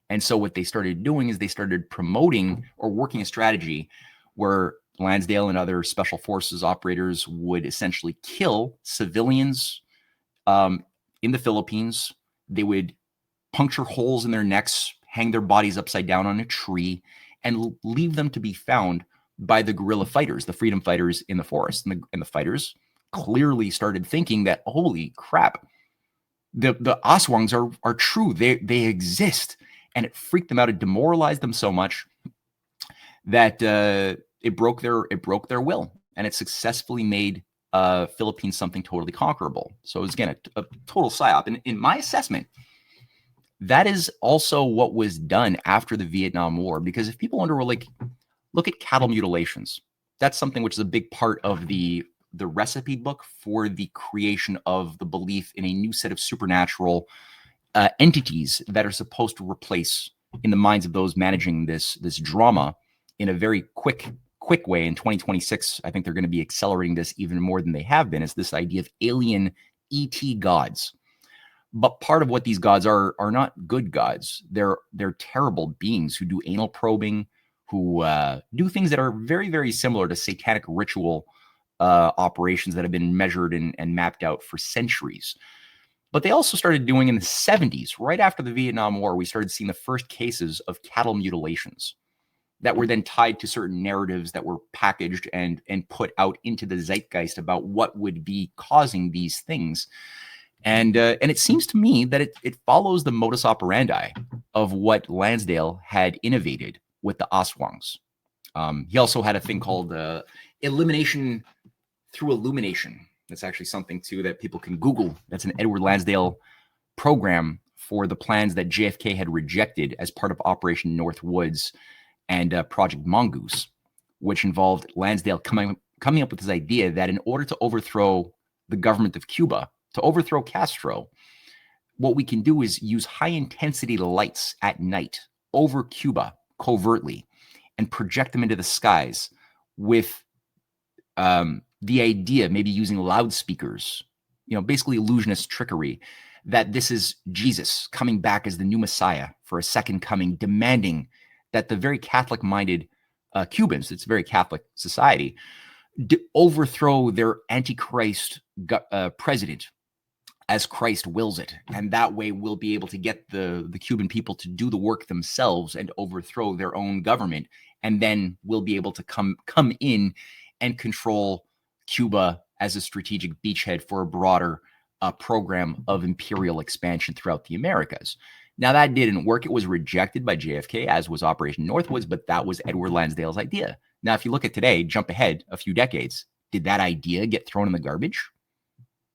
And so what they started doing is they started promoting or working a strategy where Lansdale and other special forces operators would essentially kill civilians in the Philippines. They would puncture holes in their necks, hang their bodies upside down on a tree, and leave them to be found by the guerrilla fighters, the freedom fighters in the forest. And the fighters clearly started thinking that, holy crap, the Aswangs are true. They exist. And it freaked them out. It demoralized them so much that it broke their will, and it successfully made Philippines something totally conquerable. So it was, again, a total psyop. And in my assessment, that is also what was done after the Vietnam War. Because if people wonder, well, like, look at cattle mutilations. That's something which is a big part of the recipe book for the creation of the belief in a new set of supernatural entities that are supposed to replace, in the minds of those managing this drama, in a very quick way. In 2026, I think they're going to be accelerating this even more than they have been, is this idea of alien ET gods. But part of what these gods are not good gods. They're terrible beings who do anal probing, who do things that are very, very similar to satanic ritual operations that have been measured and mapped out for centuries. But they also started doing in the 70s, right after the Vietnam War, we started seeing the first cases of cattle mutilations that were then tied to certain narratives that were packaged and put out into the zeitgeist about what would be causing these things. And it seems to me that it follows the modus operandi of what Lansdale had innovated with the Aswangs. He also had a thing called elimination through illumination. That's actually something, too, that people can Google. That's an Edward Lansdale program for the plans that JFK had rejected as part of Operation Northwoods and Project Mongoose, which involved Lansdale coming up with this idea that in order to overthrow the government of Cuba, to overthrow Castro, what we can do is use high-intensity lights at night over Cuba covertly and project them into the skies with the idea, maybe using loudspeakers, basically illusionist trickery, that this is Jesus coming back as the new Messiah for a second coming, demanding that the very Catholic-minded Cubans, it's a very Catholic society, overthrow their antichrist president as Christ wills it. And that way we'll be able to get the Cuban people to do the work themselves and overthrow their own government. And then we'll be able to come in and control Cuba as a strategic beachhead for a broader program of imperial expansion throughout the Americas. Now, that didn't work. It was rejected by JFK, as was Operation Northwoods, but that was Edward Lansdale's idea. Now, if you look at today, jump ahead a few decades, did that idea get thrown in the garbage?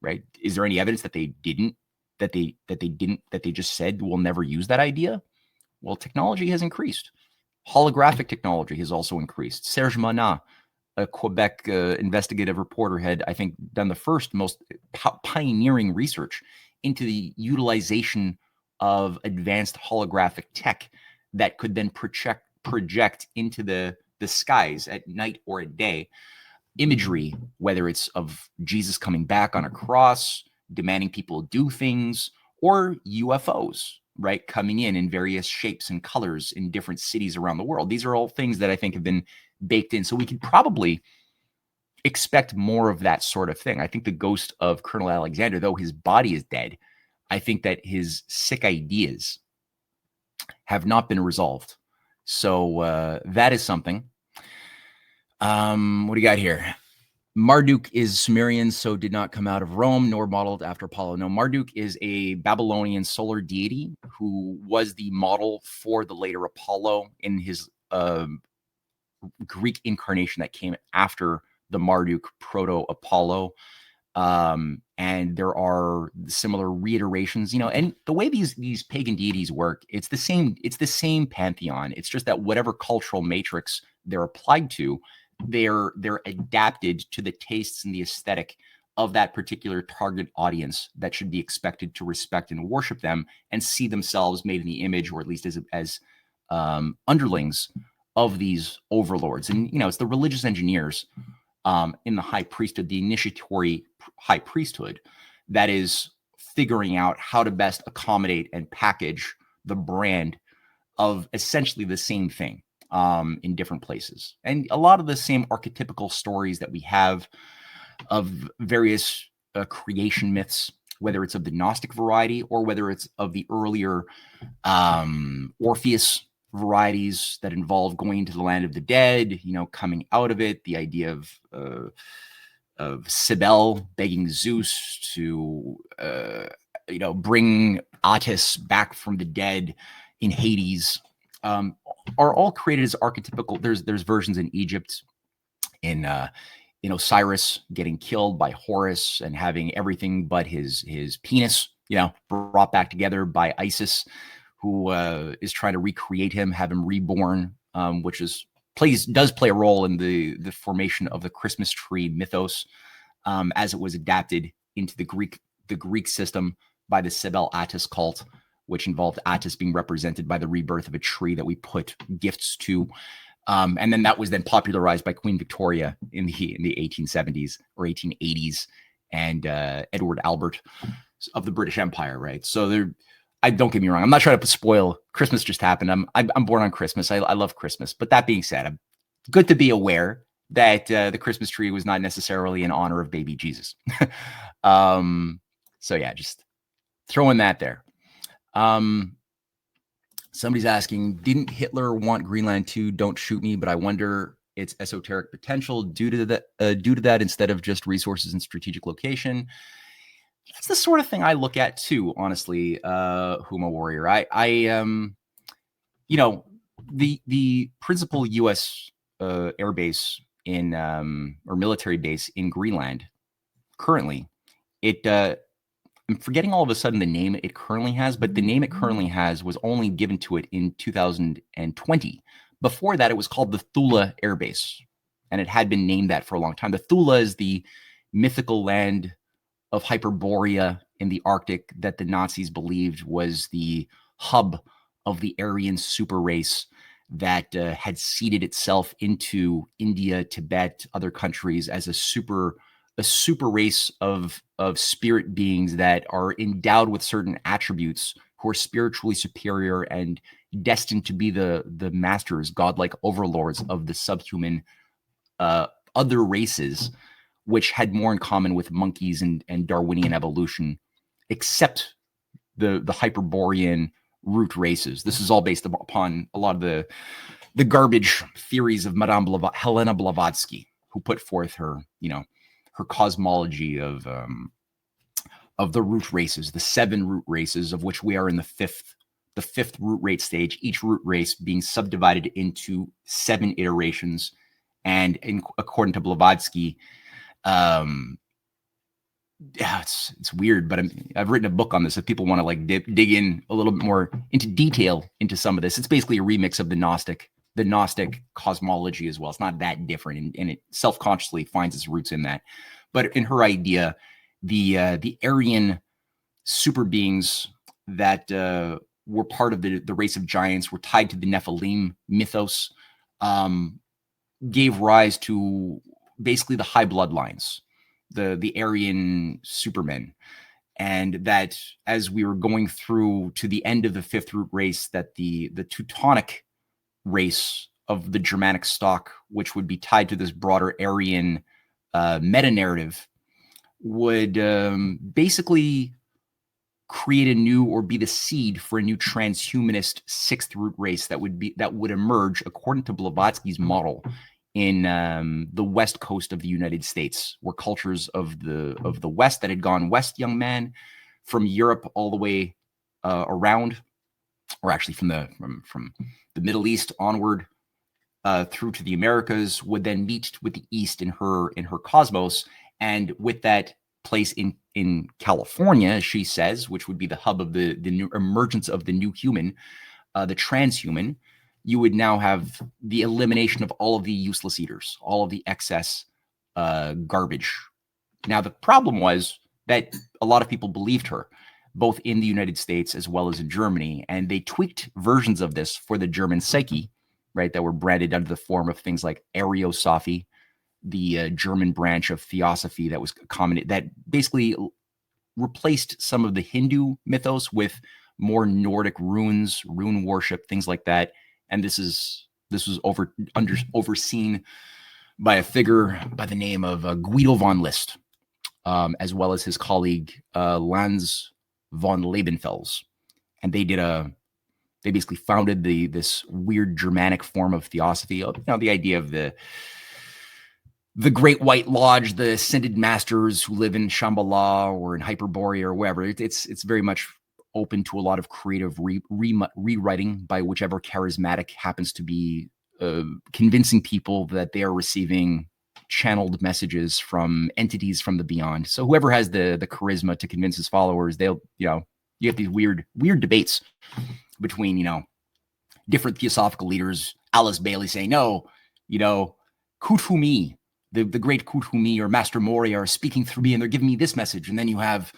Right? Is there any evidence that they didn't, that they just said we'll never use that idea? Well, technology has increased. Holographic technology has also increased. Serge Monat, a Quebec investigative reporter, had, I think, done the first most pioneering research into the utilization of advanced holographic tech that could then project into the skies at night or at day imagery, whether it's of Jesus coming back on a cross, demanding people do things, or UFOs, right, coming in various shapes and colors in different cities around the world. These are all things that I think have been baked in. So we could probably expect more of that sort of thing. I think the ghost of Colonel Alexander, though his body is dead, I think that his sick ideas have not been resolved. So that is something. What do you got here? Marduk is Sumerian, so did not come out of Rome, nor modeled after Apollo. No, Marduk is a Babylonian solar deity who was the model for the later Apollo in his Greek incarnation that came after the Marduk proto-Apollo. And there are similar reiterations, and the way these pagan deities work, it's the same pantheon. It's just that whatever cultural matrix they're applied to, they're adapted to the tastes and the aesthetic of that particular target audience that should be expected to respect and worship them and see themselves made in the image, or at least as underlings of these overlords. And it's the religious engineers in the high priesthood, the initiatory high priesthood, that is figuring out how to best accommodate and package the brand of essentially the same thing in different places. And a lot of the same archetypical stories that we have of various creation myths, whether it's of the Gnostic variety or whether it's of the earlier Orpheus varieties that involve going into the land of the dead, coming out of it, the idea of Cybele begging Zeus to, bring Attis back from the dead in Hades, are all created as archetypical. There's versions in Egypt, in Osiris getting killed by Horus and having everything but his penis, brought back together by Isis, who is trying to recreate him, have him reborn, which does play a role in the formation of the Christmas tree mythos, as it was adapted into the Greek system by the Cybele Attis cult, which involved Attis being represented by the rebirth of a tree that we put gifts to. And then that was then popularized by Queen Victoria in the 1870s or 1880s, and Edward Albert of the British Empire, right? So don't get me wrong, I'm not trying to spoil. Christmas just happened. I'm born on Christmas. I love Christmas. But that being said, I'm good to be aware that the Christmas tree was not necessarily in honor of baby Jesus. So yeah, just throwing that there. Somebody's asking, didn't Hitler want Greenland too? Don't shoot me, but I wonder its esoteric potential due to that instead of just resources and strategic location. That's the sort of thing I look at too, honestly, Huma Warrior. The principal U.S. air base or military base in Greenland currently, I'm forgetting all of a sudden the name it currently has, but the name it currently has was only given to it in 2020. Before that, it was called the Thule Air Base, and it had been named that for a long time. The Thule is the mythical land of Hyperborea in the Arctic that the Nazis believed was the hub of the Aryan super race that had seeded itself into India, Tibet, other countries as a super race of spirit beings that are endowed with certain attributes, who are spiritually superior and destined to be the masters, godlike overlords of the subhuman other races, which had more in common with monkeys and Darwinian evolution, except the Hyperborean root races. This is all based upon a lot of the garbage theories of Madame Helena Blavatsky, who put forth her, her cosmology of the root races, the 7 root races, of which we are in the fifth root race stage, each root race being subdivided into 7 iterations. And according to Blavatsky, yeah, it's weird, but I've written a book on this. If people want to like dig in a little bit more into detail into some of this, it's basically a remix of the Gnostic cosmology as well. It's not that different, and it self-consciously finds its roots in that. But in her idea, the Aryan super beings that were part of the race of giants, were tied to the Nephilim mythos, gave rise to basically the high bloodlines, the Aryan supermen. And that as we were going through to the end of the 5th root race, that the Teutonic race of the Germanic stock, which would be tied to this broader Aryan meta-narrative, would basically create a new, or be the seed for a new transhumanist 6th root race that would emerge, according to Blavatsky's model, in the west coast of the United States, where cultures of the West that had gone west, young man, from Europe all the way around, or actually from the Middle East onward through to the Americas, would then meet with the East in her cosmos. And with that place in California, as she says, which would be the hub of the new emergence of the new human, the transhuman, you would now have the elimination of all of the useless eaters, all of the excess garbage. Now, the problem was that a lot of people believed her, both in the United States as well as in Germany, and they tweaked versions of this for the German psyche, right, that were branded under the form of things like Ariosophy, the German branch of Theosophy that was common, that basically replaced some of the Hindu mythos with more Nordic runes, rune worship, things like that. And this was overseen by a figure by the name of Guido von List, as well as his colleague Lanz von Lebenfels. And they basically founded this weird Germanic form of theosophy. You know, the idea of the Great White Lodge, the ascended masters who live in Shambhala or in Hyperborea or wherever. It's very much open to a lot of creative rewriting by whichever charismatic happens to be convincing people that they are receiving channeled messages from entities from the beyond. So whoever has the charisma to convince his followers, they'll, you have these weird debates between, different theosophical leaders. Alice Bailey saying, no, Kutumi, the great Kutumi or Master Moria are speaking through me and they're giving me this message. And then you have,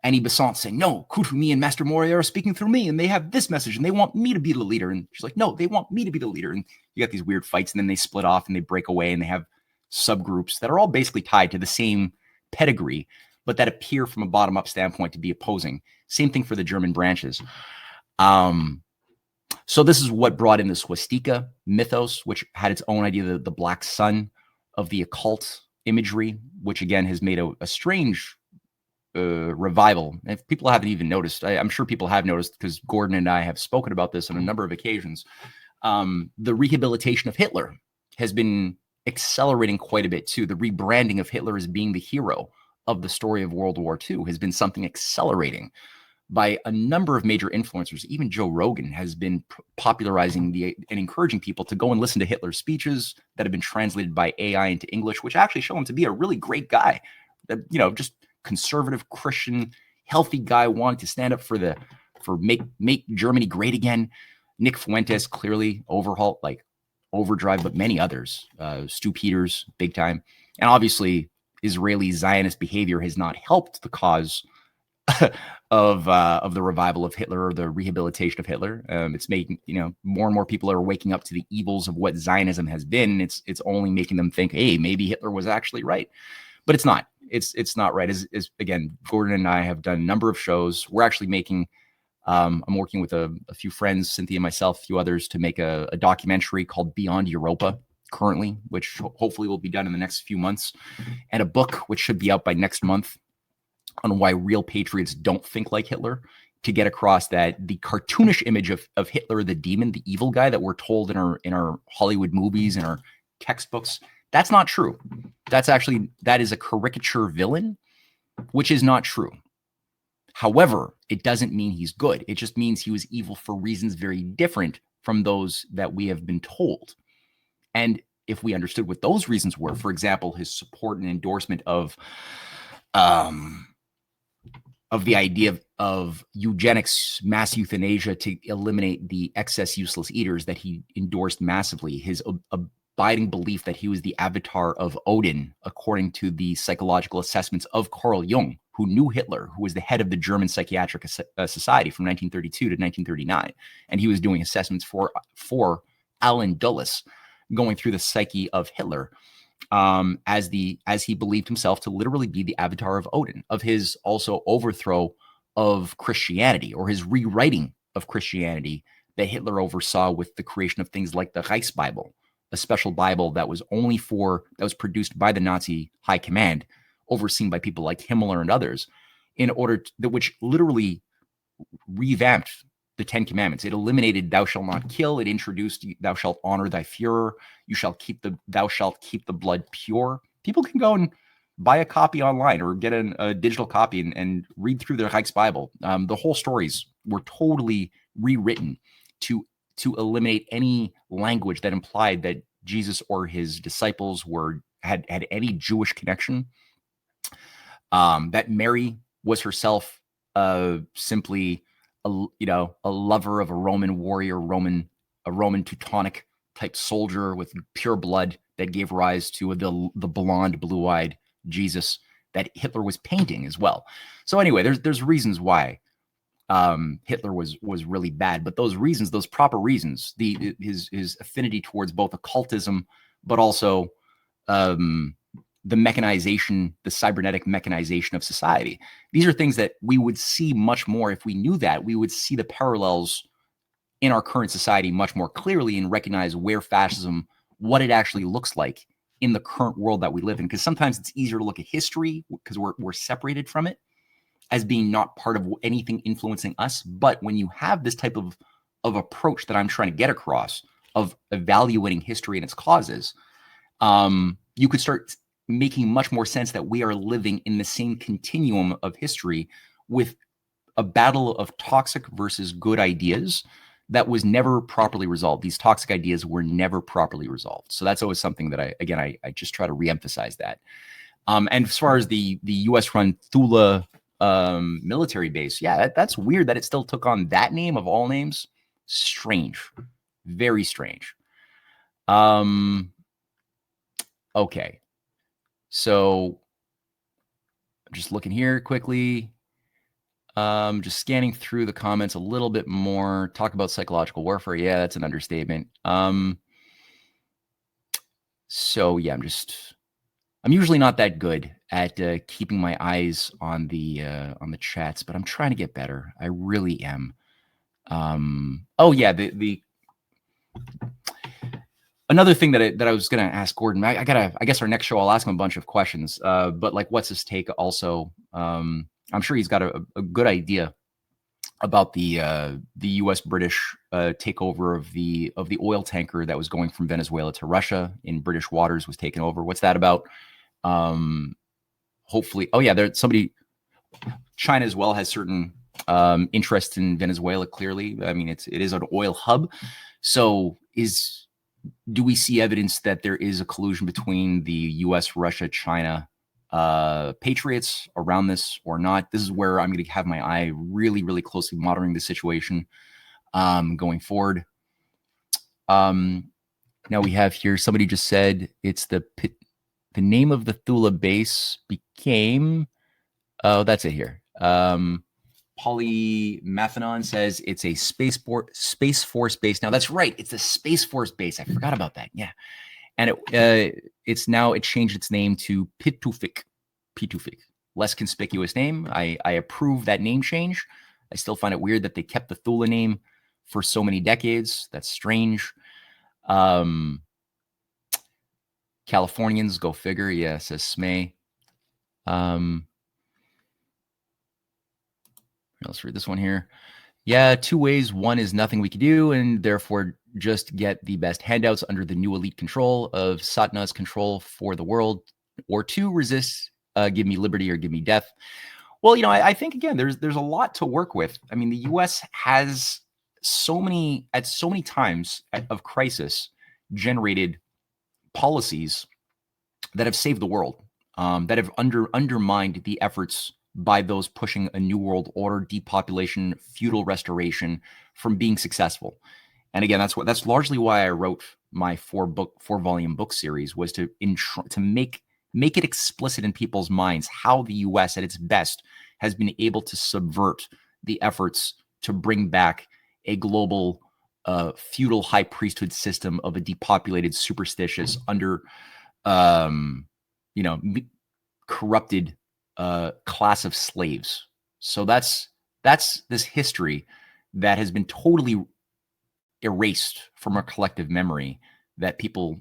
Annie Besant saying, no, Kutumi and Master Moria are speaking through me and they have this message and they want me to be the leader. And she's like, no, they want me to be the leader. And you got these weird fights, and then they split off and they break away and they have subgroups that are all basically tied to the same pedigree, but that appear from a bottom-up standpoint to be opposing. Same thing for the German branches. So this is what brought in the swastika mythos, which had its own idea, the black sun of the occult imagery, which again has made a strange revival. If people haven't even noticed, I'm sure people have noticed, because Gordon and I have spoken about this on a number of occasions. The rehabilitation of Hitler has been accelerating quite a bit too. The rebranding of Hitler as being the hero of the story of World War II has been something accelerating by a number of major influencers. Even Joe Rogan has been popularizing and encouraging people to go and listen to Hitler's speeches that have been translated by AI into English, which actually show him to be a really great guy. Just conservative, Christian, healthy guy, wanting to stand up for make Germany great again. Nick Fuentes clearly overhauled, like Overdrive, but many others. Stu Peters, big time. And obviously, Israeli Zionist behavior has not helped the cause of the revival of Hitler, or the rehabilitation of Hitler. It's making, more and more people are waking up to the evils of what Zionism has been. It's only making them think, hey, maybe Hitler was actually right. But it's not. It's not right. As again, Gordon and I have done a number of shows. We're actually making, I'm working with a few friends, Cynthia, myself, a few others, to make a documentary called Beyond Europa currently, which hopefully will be done in the next few months, and a book which should be out by next month on why real patriots don't think like Hitler, to get across that the cartoonish image of Hitler, the demon, the evil guy that we're told in our Hollywood movies and our textbooks, That's not true. That is a caricature villain, which is not true. However, it doesn't mean he's good. It just means he was evil for reasons very different from those that we have been told. And if we understood what those reasons were, for example, his support and endorsement of the idea of eugenics, mass euthanasia to eliminate the excess useless eaters that he endorsed massively, his abiding belief that he was the avatar of Odin, according to the psychological assessments of Carl Jung, who knew Hitler, who was the head of the German Psychiatric Society from 1932 to 1939. And he was doing assessments for Alan Dulles, going through the psyche of Hitler, as he believed himself to literally be the avatar of Odin, of his also overthrow of Christianity, or his rewriting of Christianity that Hitler oversaw with the creation of things like the Reichsbible, a special Bible that was produced by the Nazi high command, overseen by people like Himmler and others, which literally revamped the 10 Commandments. It eliminated "thou shalt not kill." It introduced "thou shalt honor thy Führer." "Thou shalt keep the blood pure." People can go and buy a copy online or get a digital copy and read through their Reichsbible. The whole stories were totally rewritten to eliminate any language that implied that Jesus or his disciples had any Jewish connection. That Mary was herself simply a lover of a Roman warrior, a Roman Teutonic type soldier with pure blood that gave rise to the blonde, blue-eyed Jesus that Hitler was painting as well. So anyway, there's reasons why Hitler was really bad, but those reasons, those proper reasons, his affinity towards both occultism, but also the mechanization, the cybernetic mechanization of society. These are things that we would see much more if we knew that. We would see the parallels in our current society much more clearly and recognize where fascism, what it actually looks like in the current world that we live in. Because sometimes it's easier to look at history because we're separated from it as being not part of anything influencing us. But when you have this type of approach that I'm trying to get across, of evaluating history and its causes, you could start making much more sense that we are living in the same continuum of history with a battle of toxic versus good ideas that was never properly resolved. These toxic ideas were never properly resolved. So that's always something that I just try to reemphasize that. And as far as the US-run Thule military base, yeah, that's weird that it still took on that name of all names. Strange. Very strange. Okay. So I'm just looking here quickly. Just scanning through the comments a little bit more. Talk about psychological warfare. Yeah, that's an understatement. So yeah, I'm usually not that good at keeping my eyes on the chats, but I'm trying to get better. I really am. Oh yeah, another thing that I was gonna ask Gordon. I guess our next show I'll ask him a bunch of questions. But like, what's his take? Also, I'm sure he's got a good idea about the U.S. British takeover of the oil tanker that was going from Venezuela to Russia in British waters was taken over. What's that about? Hopefully, oh yeah, China as well has certain interest in Venezuela. Clearly, I mean, it is an oil hub. So do we see evidence that there is a collusion between the U.S., Russia, China patriots around this or not? This is where I'm going to have my eye really, really closely monitoring the situation going forward. Now we have here, somebody just said it's the name of the Thule base became, oh, that's it here. Polymathanon says it's a Space Force base. Now that's right. It's a Space Force base. I forgot about that. Yeah. And it changed its name to Pitufik. Less conspicuous name. I approve that name change. I still find it weird that they kept the Thule name for so many decades. That's strange. Californians, go figure. Yeah, says Smay. Let's read this one here. Yeah, two ways. One is nothing we can do, and therefore just get the best handouts under the new elite control of Satna's control for the world, or 2, resist, give me liberty or give me death. Well, I think again, there's a lot to work with. I mean, the U.S. has so many times of crisis generated policies that have saved the world, that have undermined the efforts by those pushing a new world order, depopulation, feudal restoration from being successful. And again, that's largely why I wrote my 4-volume book series, was to make it explicit in people's minds how the U.S. at its best has been able to subvert the efforts to bring back a global feudal high priesthood system of a depopulated, superstitious, corrupted class of slaves. So that's this history that has been totally erased from our collective memory, that people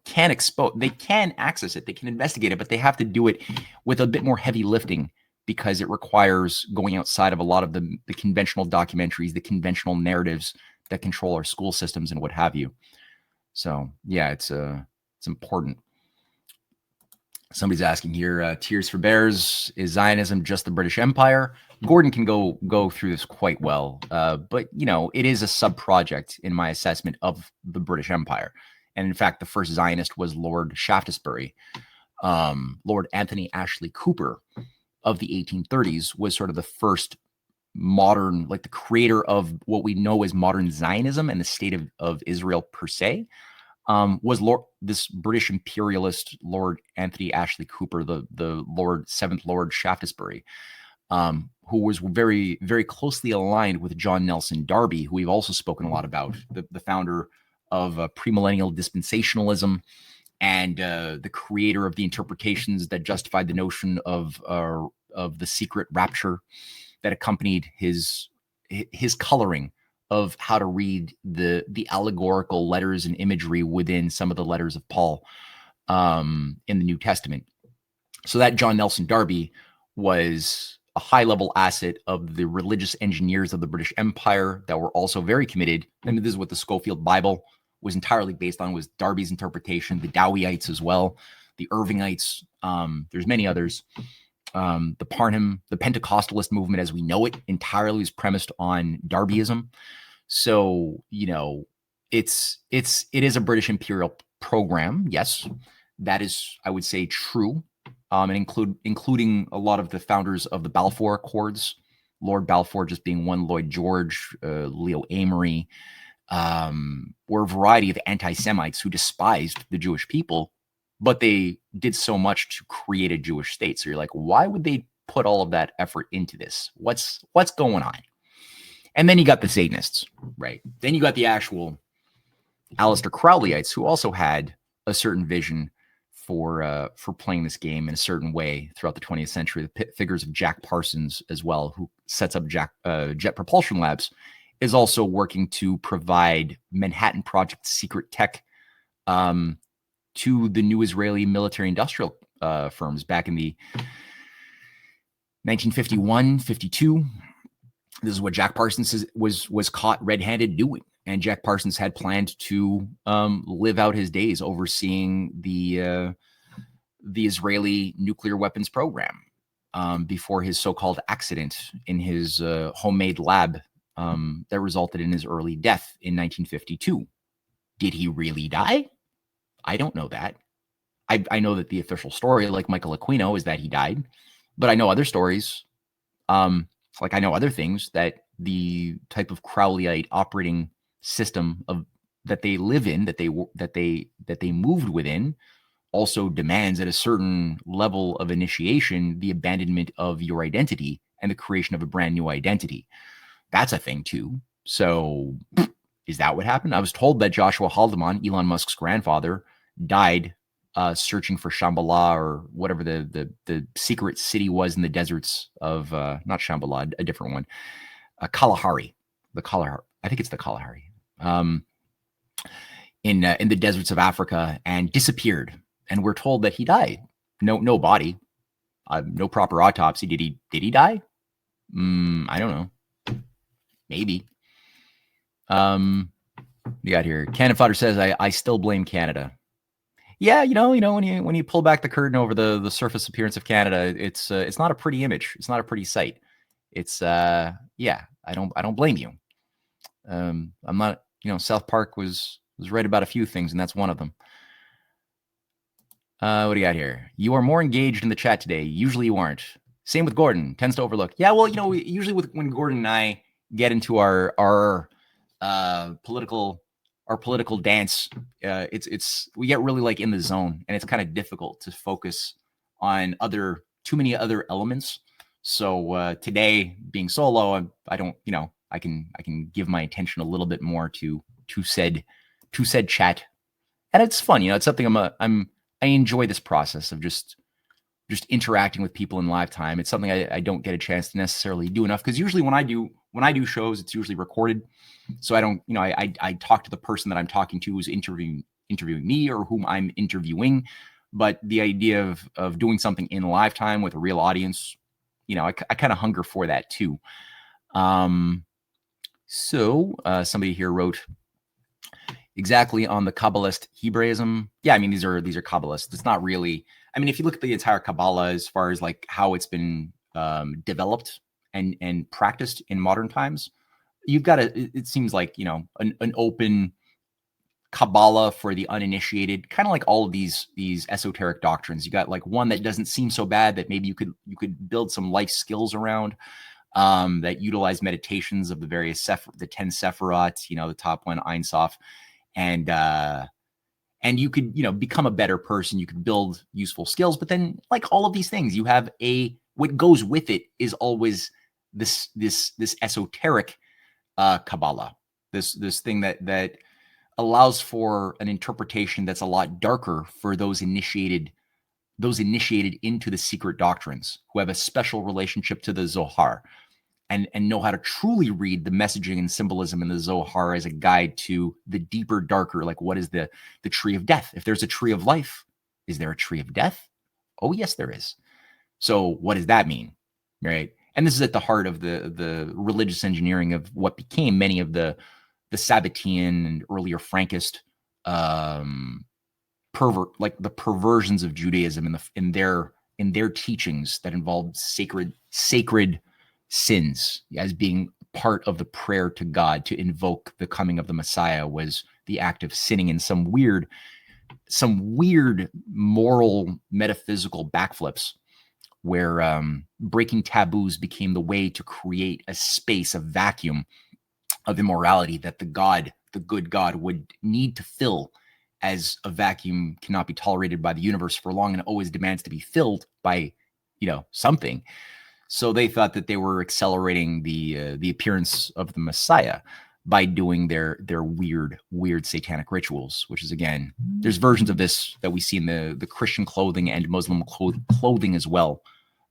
can expose. They can access it, they can investigate it, but they have to do it with a bit more heavy lifting, because it requires going outside of a lot of the conventional documentaries, the conventional narratives that control our school systems and what have you. So yeah, it's important. Somebody's asking here, Tears for Bears, is Zionism just the British Empire? Gordon can go through this quite well, but it is a sub-project in my assessment of the British Empire. And in fact, the first Zionist was Lord Shaftesbury. Lord Anthony Ashley Cooper of the 1830s was sort of the first modern, like the creator of what we know as modern Zionism and the state of Israel per se. Was this British imperialist Lord Anthony Ashley Cooper, the 7th Lord Shaftesbury, who was very, very closely aligned with John Nelson Darby, who we've also spoken a lot about, the founder of premillennial dispensationalism, and the creator of the interpretations that justified the notion of the secret rapture that accompanied his coloring of how to read the allegorical letters and imagery within some of the letters of Paul in the New Testament. So that John Nelson Darby was a high-level asset of the religious engineers of the British Empire that were also very committed. I mean, this is what the Schofield Bible was entirely based on, was Darby's interpretation, the Dowieites as well, the Irvingites, there's many others. The Parham, the Pentecostalist movement as we know it, entirely is premised on Darbyism. So, it is a British imperial program. Yes, that is, I would say, true. And including a lot of the founders of the Balfour Accords, Lord Balfour just being one, Lloyd George, Leo Amory, were a variety of anti-Semites who despised the Jewish people, but they did so much to create a Jewish state. So you're like, why would they put all of that effort into this? What's going on? And then you got the Satanists, right? Then you got the actual Aleister Crowleyites, who also had a certain vision for playing this game in a certain way throughout the 20th century. The figures of Jack Parsons as well, who sets up Jet Propulsion Labs, is also working to provide Manhattan Project secret tech to the new Israeli military industrial firms back in the 1951, 52. This is what Jack Parsons was caught red-handed doing. And Jack Parsons had planned to live out his days overseeing the Israeli nuclear weapons program before his so-called accident in his homemade lab that resulted in his early death in 1952. Did he really die? I don't know that. I know that the official story, like Michael Aquino, is that he died, but I know other stories. Like I know other things, that the type of Crowleyite operating system that they live in, that they moved within, also demands at a certain level of initiation the abandonment of your identity and the creation of a brand new identity. That's a thing too. So is that what happened? I was told that Joshua Haldeman, Elon Musk's grandfather, died searching for Shambhala, or whatever the secret city was in the deserts of not Shambhala, a different one, Kalahari. I think it's the Kalahari. In the deserts of Africa, and disappeared. And we're told that he died. No body, no proper autopsy. Did he die? I don't know. Maybe. You got here. Cannon Fodder says, I still blame Canada. Yeah, when you pull back the curtain over the surface appearance of Canada, it's not a pretty image. It's not a pretty sight. It's yeah, I don't blame you. I'm not, South Park was right about a few things, and that's one of them. What do you got here? You are more engaged in the chat today. Usually you aren't. Same with Gordon. Tends to overlook. Yeah, well, usually when Gordon and I get into our political dance, we get really like in the zone, and it's kind of difficult to focus on too many other elements. So today, being solo, I don't, I can give my attention a little bit more to said chat, and it's fun. It's something I enjoy this process of just interacting with people in live time. It's something I don't get a chance to necessarily do enough, because usually when I do shows, it's usually recorded. So I don't, I talk to the person that I'm talking to who's interviewing me or whom I'm interviewing. But the idea of doing something in live time with a real audience, I kind of hunger for that too. So somebody here wrote, exactly on the Kabbalist Hebraism. Yeah, I mean, these are Kabbalists. It's not really, I mean, if you look at the entire Kabbalah as far as like how it's been developed and practiced in modern times, you've got it seems like, an open Kabbalah for the uninitiated, kind of like all of these esoteric doctrines. You got like one that doesn't seem so bad that maybe you could build some life skills around, that utilize meditations of the various the 10 Sephirot, the top one, Ein Sof. And you could, become a better person. You could build useful skills, but then like all of these things, you have what goes with it is always this esoteric Kabbalah, this thing that allows for an interpretation that's a lot darker for those initiated into the secret doctrines, who have a special relationship to the Zohar, and know how to truly read the messaging and symbolism in the Zohar as a guide to the deeper, darker, like what is the tree of death? If there's a tree of life, is there a tree of death? Oh, yes, there is. So what does that mean? Right. And this is at the heart of the religious engineering of what became many of the Sabbatean and earlier Frankist like the perversions of Judaism in their teachings that involved sacred sins as being part of the prayer to God to invoke the coming of the Messiah, was the act of sinning in some weird moral metaphysical backflips where breaking taboos became the way to create a space, a vacuum of immorality that the good God would need to fill, as a vacuum cannot be tolerated by the universe for long and always demands to be filled by, something. So they thought that they were accelerating the appearance of the Messiah by doing their weird satanic rituals, which is, again, there's versions of this that we see in the Christian clothing and Muslim clothing as well.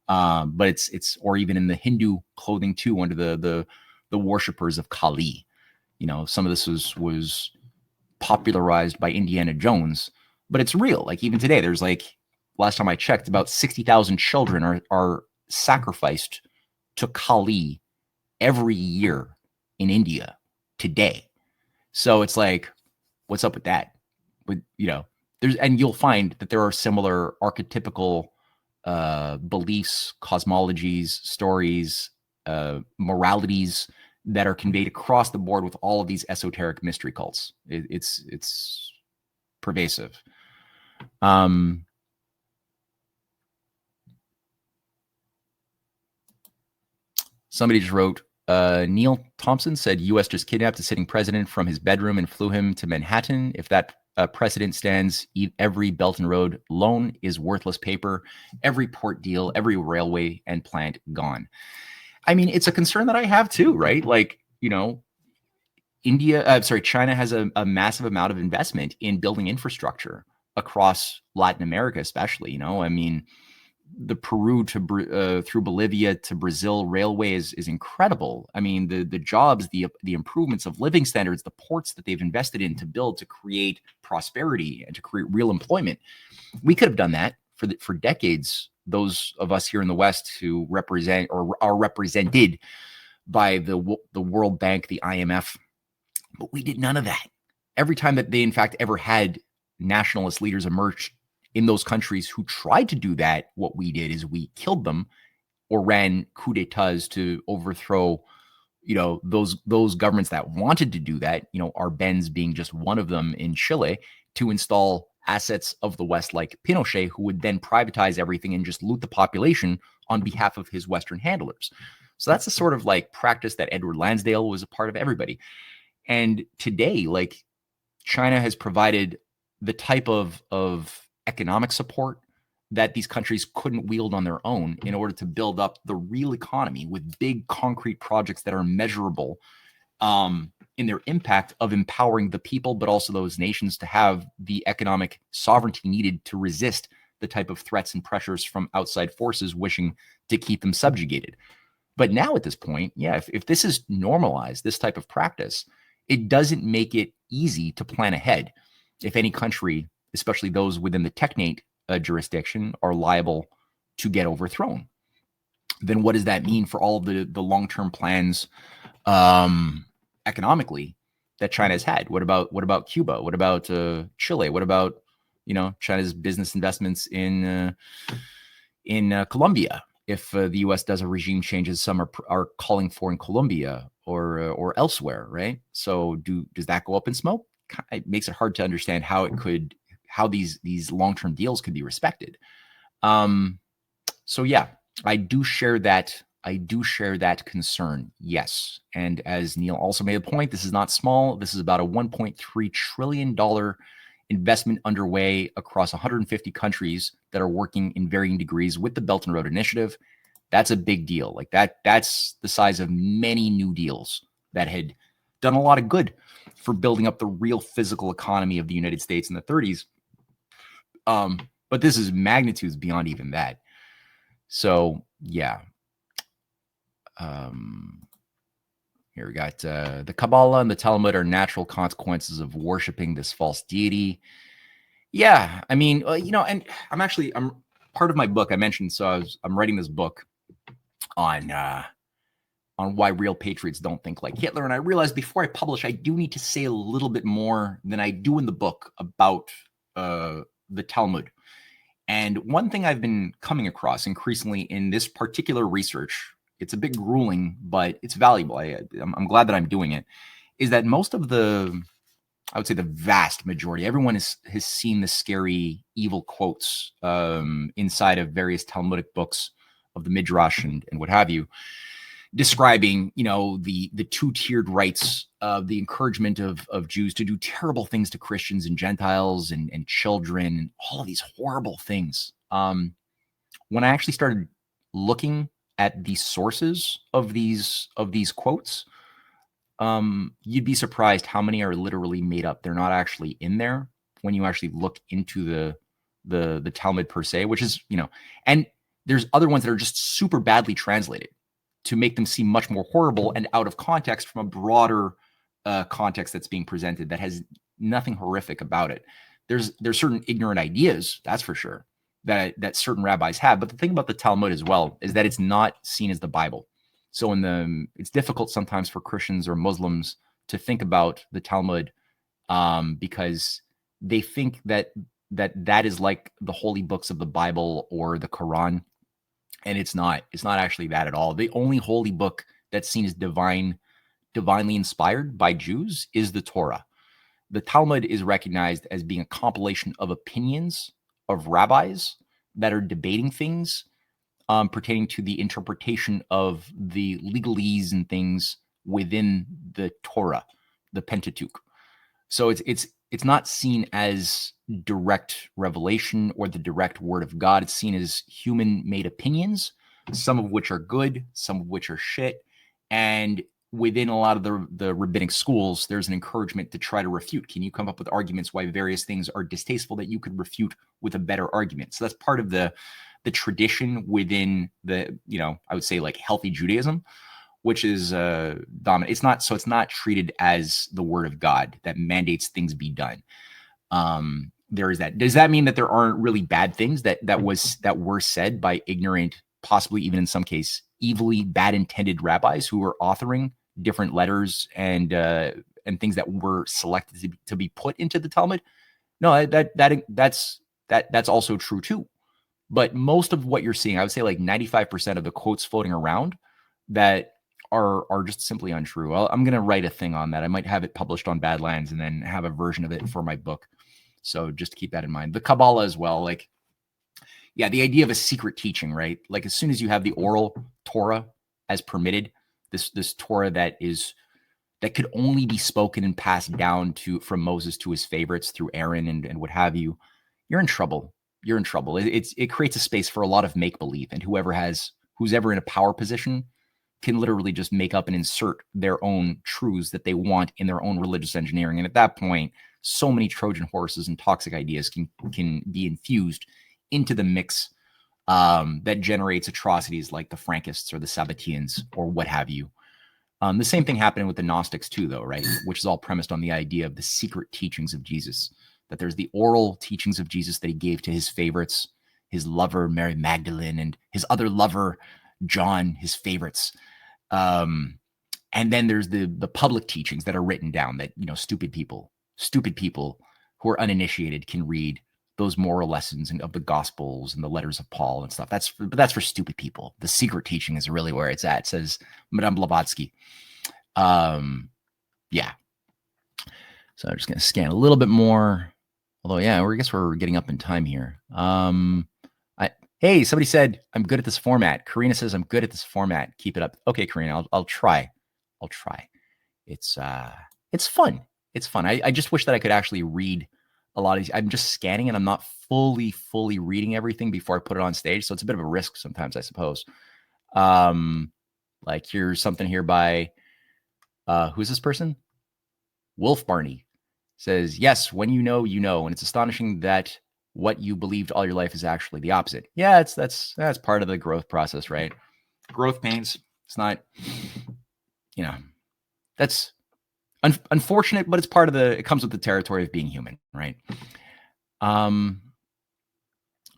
But it's or even in the Hindu clothing too, under the worshippers of Kali. Some of this was popularized by Indiana Jones, but it's real. Like even today, there's like, last time I checked, about 60,000 children are sacrificed to Kali every year in India today. So it's like, what's up with that? But you'll find that there are similar archetypical beliefs, cosmologies, stories, moralities that are conveyed across the board with all of these esoteric mystery cults. It's pervasive. Somebody just wrote, Neil Thompson said U.S. just kidnapped a sitting president from his bedroom and flew him to Manhattan. If that precedent stands, every Belt and Road loan is worthless paper, every port deal, every railway and plant gone. I mean, it's a concern that I have too, right? Like, China has a massive amount of investment in building infrastructure across Latin America, especially. I mean, the Peru to through Bolivia to Brazil railway is incredible. I mean, the jobs, the improvements of living standards, the ports that they've invested in to build, to create prosperity and to create real employment. We could have done that for decades. Those of us here in the West who represent or are represented by the World Bank, the IMF, but we did none of that. every time that they in fact ever had nationalist leaders emerge in those countries who tried to do that, what we did is we killed them or ran coup d'etats to overthrow, those governments that wanted to do that, Arbenz being just one of them in Chile, to install assets of the West like Pinochet, who would then privatize everything and just loot the population on behalf of his Western handlers. So that's the sort of like practice that Edward Lansdale was a part of, everybody. And today, like, China has provided the type of economic support that these countries couldn't wield on their own in order to build up the real economy with big concrete projects that are measurable in their impact of empowering the people, but also those nations to have the economic sovereignty needed to resist the type of threats and pressures from outside forces wishing to keep them subjugated. But now at this point, if this is normalized, this type of practice, it doesn't make it easy to plan ahead. If any country, especially those within the Technate jurisdiction, are liable to get overthrown, then what does that mean for all of the long-term plans economically that China has had? What about Cuba? What about Chile? What about China's business investments in Colombia? If the U.S. does a regime change, as some are calling for in Colombia or elsewhere, right? So does that go up in smoke? It makes it hard to understand how these long-term deals could be respected. So yeah, I do share that concern. Yes. And as Neil also made a point, this is not small. This is about a $1.3 trillion investment underway across 150 countries that are working in varying degrees with the Belt and Road Initiative. That's a big deal. Like that's the size of many new deals that had done a lot of good for building up the real physical economy of the United States in the 30s. But this is magnitudes beyond even that. So yeah. Here we got the Kabbalah and the Talmud are natural consequences of worshiping this false deity. Yeah, I mean, and I'm part of my book. I mentioned, so I'm writing this book on why real patriots don't think like Hitler. And I realized before I publish, I do need to say a little bit more than I do in the book about the Talmud. And one thing I've been coming across increasingly in this particular research, it's a bit grueling, but it's valuable. I'm glad that I'm doing it, is that most of I would say the vast majority, everyone has seen the scary, evil quotes inside of various Talmudic books of the Midrash and what have you, describing, the two-tiered rights of the encouragement of Jews to do terrible things to Christians and Gentiles and children, and all of these horrible things. When I actually started looking at the sources of these quotes, you'd be surprised how many are literally made up. They're not actually in there when you actually look into the Talmud per se, which is, and there's other ones that are just super badly translated to make them seem much more horrible and out of context from a broader context that's being presented that has nothing horrific about it. There's certain ignorant ideas, that's for sure, that certain rabbis have. But the thing about the Talmud as well is that it's not seen as the Bible. So it's difficult sometimes for Christians or Muslims to think about the Talmud because they think that is like the holy books of the Bible or the Quran. And it's not actually that at all. The only holy book that's seen as divinely inspired by Jews is the Torah. The Talmud is recognized as being a compilation of opinions of rabbis that are debating things pertaining to the interpretation of the legalese and things within the Torah, the Pentateuch. So it's not seen as direct revelation or the direct word of God. It's seen as human-made opinions, some of which are good, some of which are shit. And within a lot of the rabbinic schools, there's an encouragement to try to refute. Can you come up with arguments why various things are distasteful that you could refute with a better argument? So that's part of the tradition within the, I would say like healthy Judaism, which is dominant. It's not treated as the word of God that mandates things be done. There is that. Does that mean that there aren't really bad things that were said by ignorant, possibly even in some case, evilly bad intended rabbis who were authoring different letters and and things that were selected to be put into the Talmud. No, that's also true too. But most of what you're seeing, I would say like 95% of the quotes floating around that are just simply untrue. I'm going to write a thing on that. I might have it published on Badlands and then have a version of it for my book. So just to keep that in mind. The Kabbalah as well. Like, yeah, the idea of a secret teaching, right? Like as soon as you have the oral Torah as permitted, this Torah that could only be spoken and passed down from Moses to his favorites through Aaron and what have you, you're in trouble. You're in trouble. It creates a space for a lot of make-believe, and who's ever in a power position can literally just make up and insert their own truths that they want in their own religious engineering. And at that point, so many Trojan horses and toxic ideas can be infused into the mix that generates atrocities like the Frankists or the Sabbateans or what have you. The same thing happened with the Gnostics too, though, right? Which is all premised on the idea of the secret teachings of Jesus, that there's the oral teachings of Jesus that he gave to his favorites, his lover, Mary Magdalene, and his other lover, John, his favorites. And then there's the public teachings that are written down that, stupid people who are uninitiated can read those moral lessons of the Gospels and the letters of Paul and stuff. That's for stupid people. The secret teaching is really where it's at, says Madame Blavatsky. Yeah. So I'm just going to scan a little bit more. Although, yeah, I guess we're getting up in time here. Hey, somebody said, I'm good at this format. Karina says, I'm good at this format. Keep it up. Okay, Karina, I'll try. It's fun. It's fun. I just wish that I could actually read a lot of these. I'm just scanning and I'm not fully reading everything before I put it on stage. So it's a bit of a risk sometimes, I suppose. Like here's something here by, who's this person? Wolf Barney says, yes, when you know, and it's astonishing that what you believed all your life is actually the opposite. Yeah, that's part of the growth process, right? Growth pains. It's not, that's unfortunate, but it's part of it comes with the territory of being human, right? All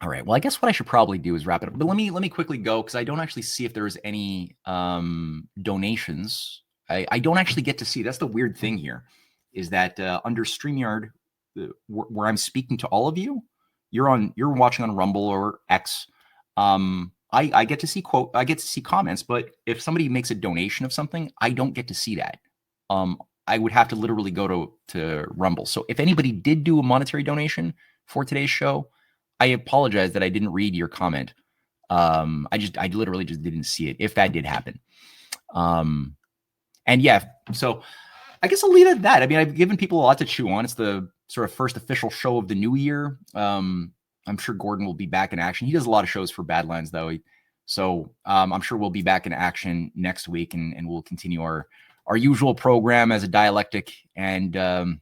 right. Well, I guess what I should probably do is wrap it up. But let me quickly go because I don't actually see if there's any donations. I don't actually get to see. That's the weird thing here, is that under StreamYard, where I'm speaking to all of you, you're watching on Rumble or X. I get to see I get to see comments, but if somebody makes a donation of something, I don't get to see that. I would have to literally go to Rumble. So if anybody did do a monetary donation for today's show, I apologize that I didn't read your comment. I literally just didn't see it, if that did happen. And yeah, so I guess I'll leave it at that. I mean, I've given people a lot to chew on. It's the sort of first official show of the new year. I'm sure Gordon will be back in action. He does a lot of shows for Badlands, though. So I'm sure we'll be back in action next week, and we'll continue our usual program as a dialectic. And I'm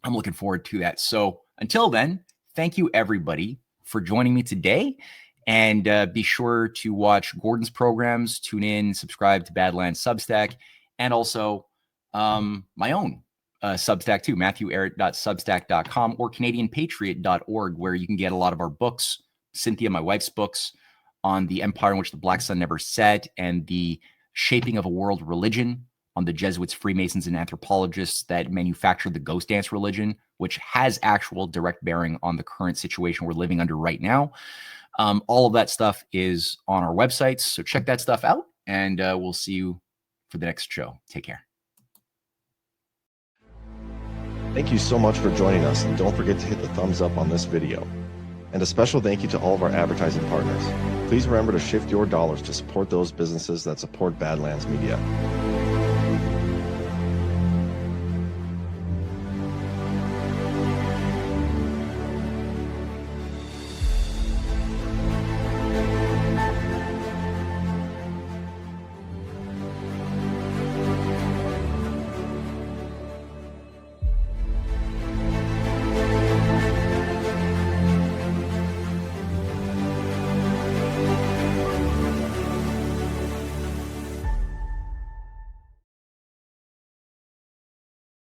looking forward to that. So until then, thank you, everybody, for joining me today. And be sure to watch Gordon's programs, tune in, subscribe to Badlands Substack, and also my own Substack too, matthewehret.substack.com or canadianpatriot.org, where you can get a lot of our books, Cynthia, my wife's books on the empire in which the Black Sun never set and the shaping of a world religion, on the Jesuits, Freemasons, and anthropologists that manufactured the ghost dance religion, which has actual direct bearing on the current situation we're living under right now. All of that stuff is on our websites, so check that stuff out, and we'll see you for the next show. Take care. Thank you so much for joining us, and don't forget to hit the thumbs up on this video. And a special thank you to all of our advertising partners. Please remember to shift your dollars to support those businesses that support Badlands Media.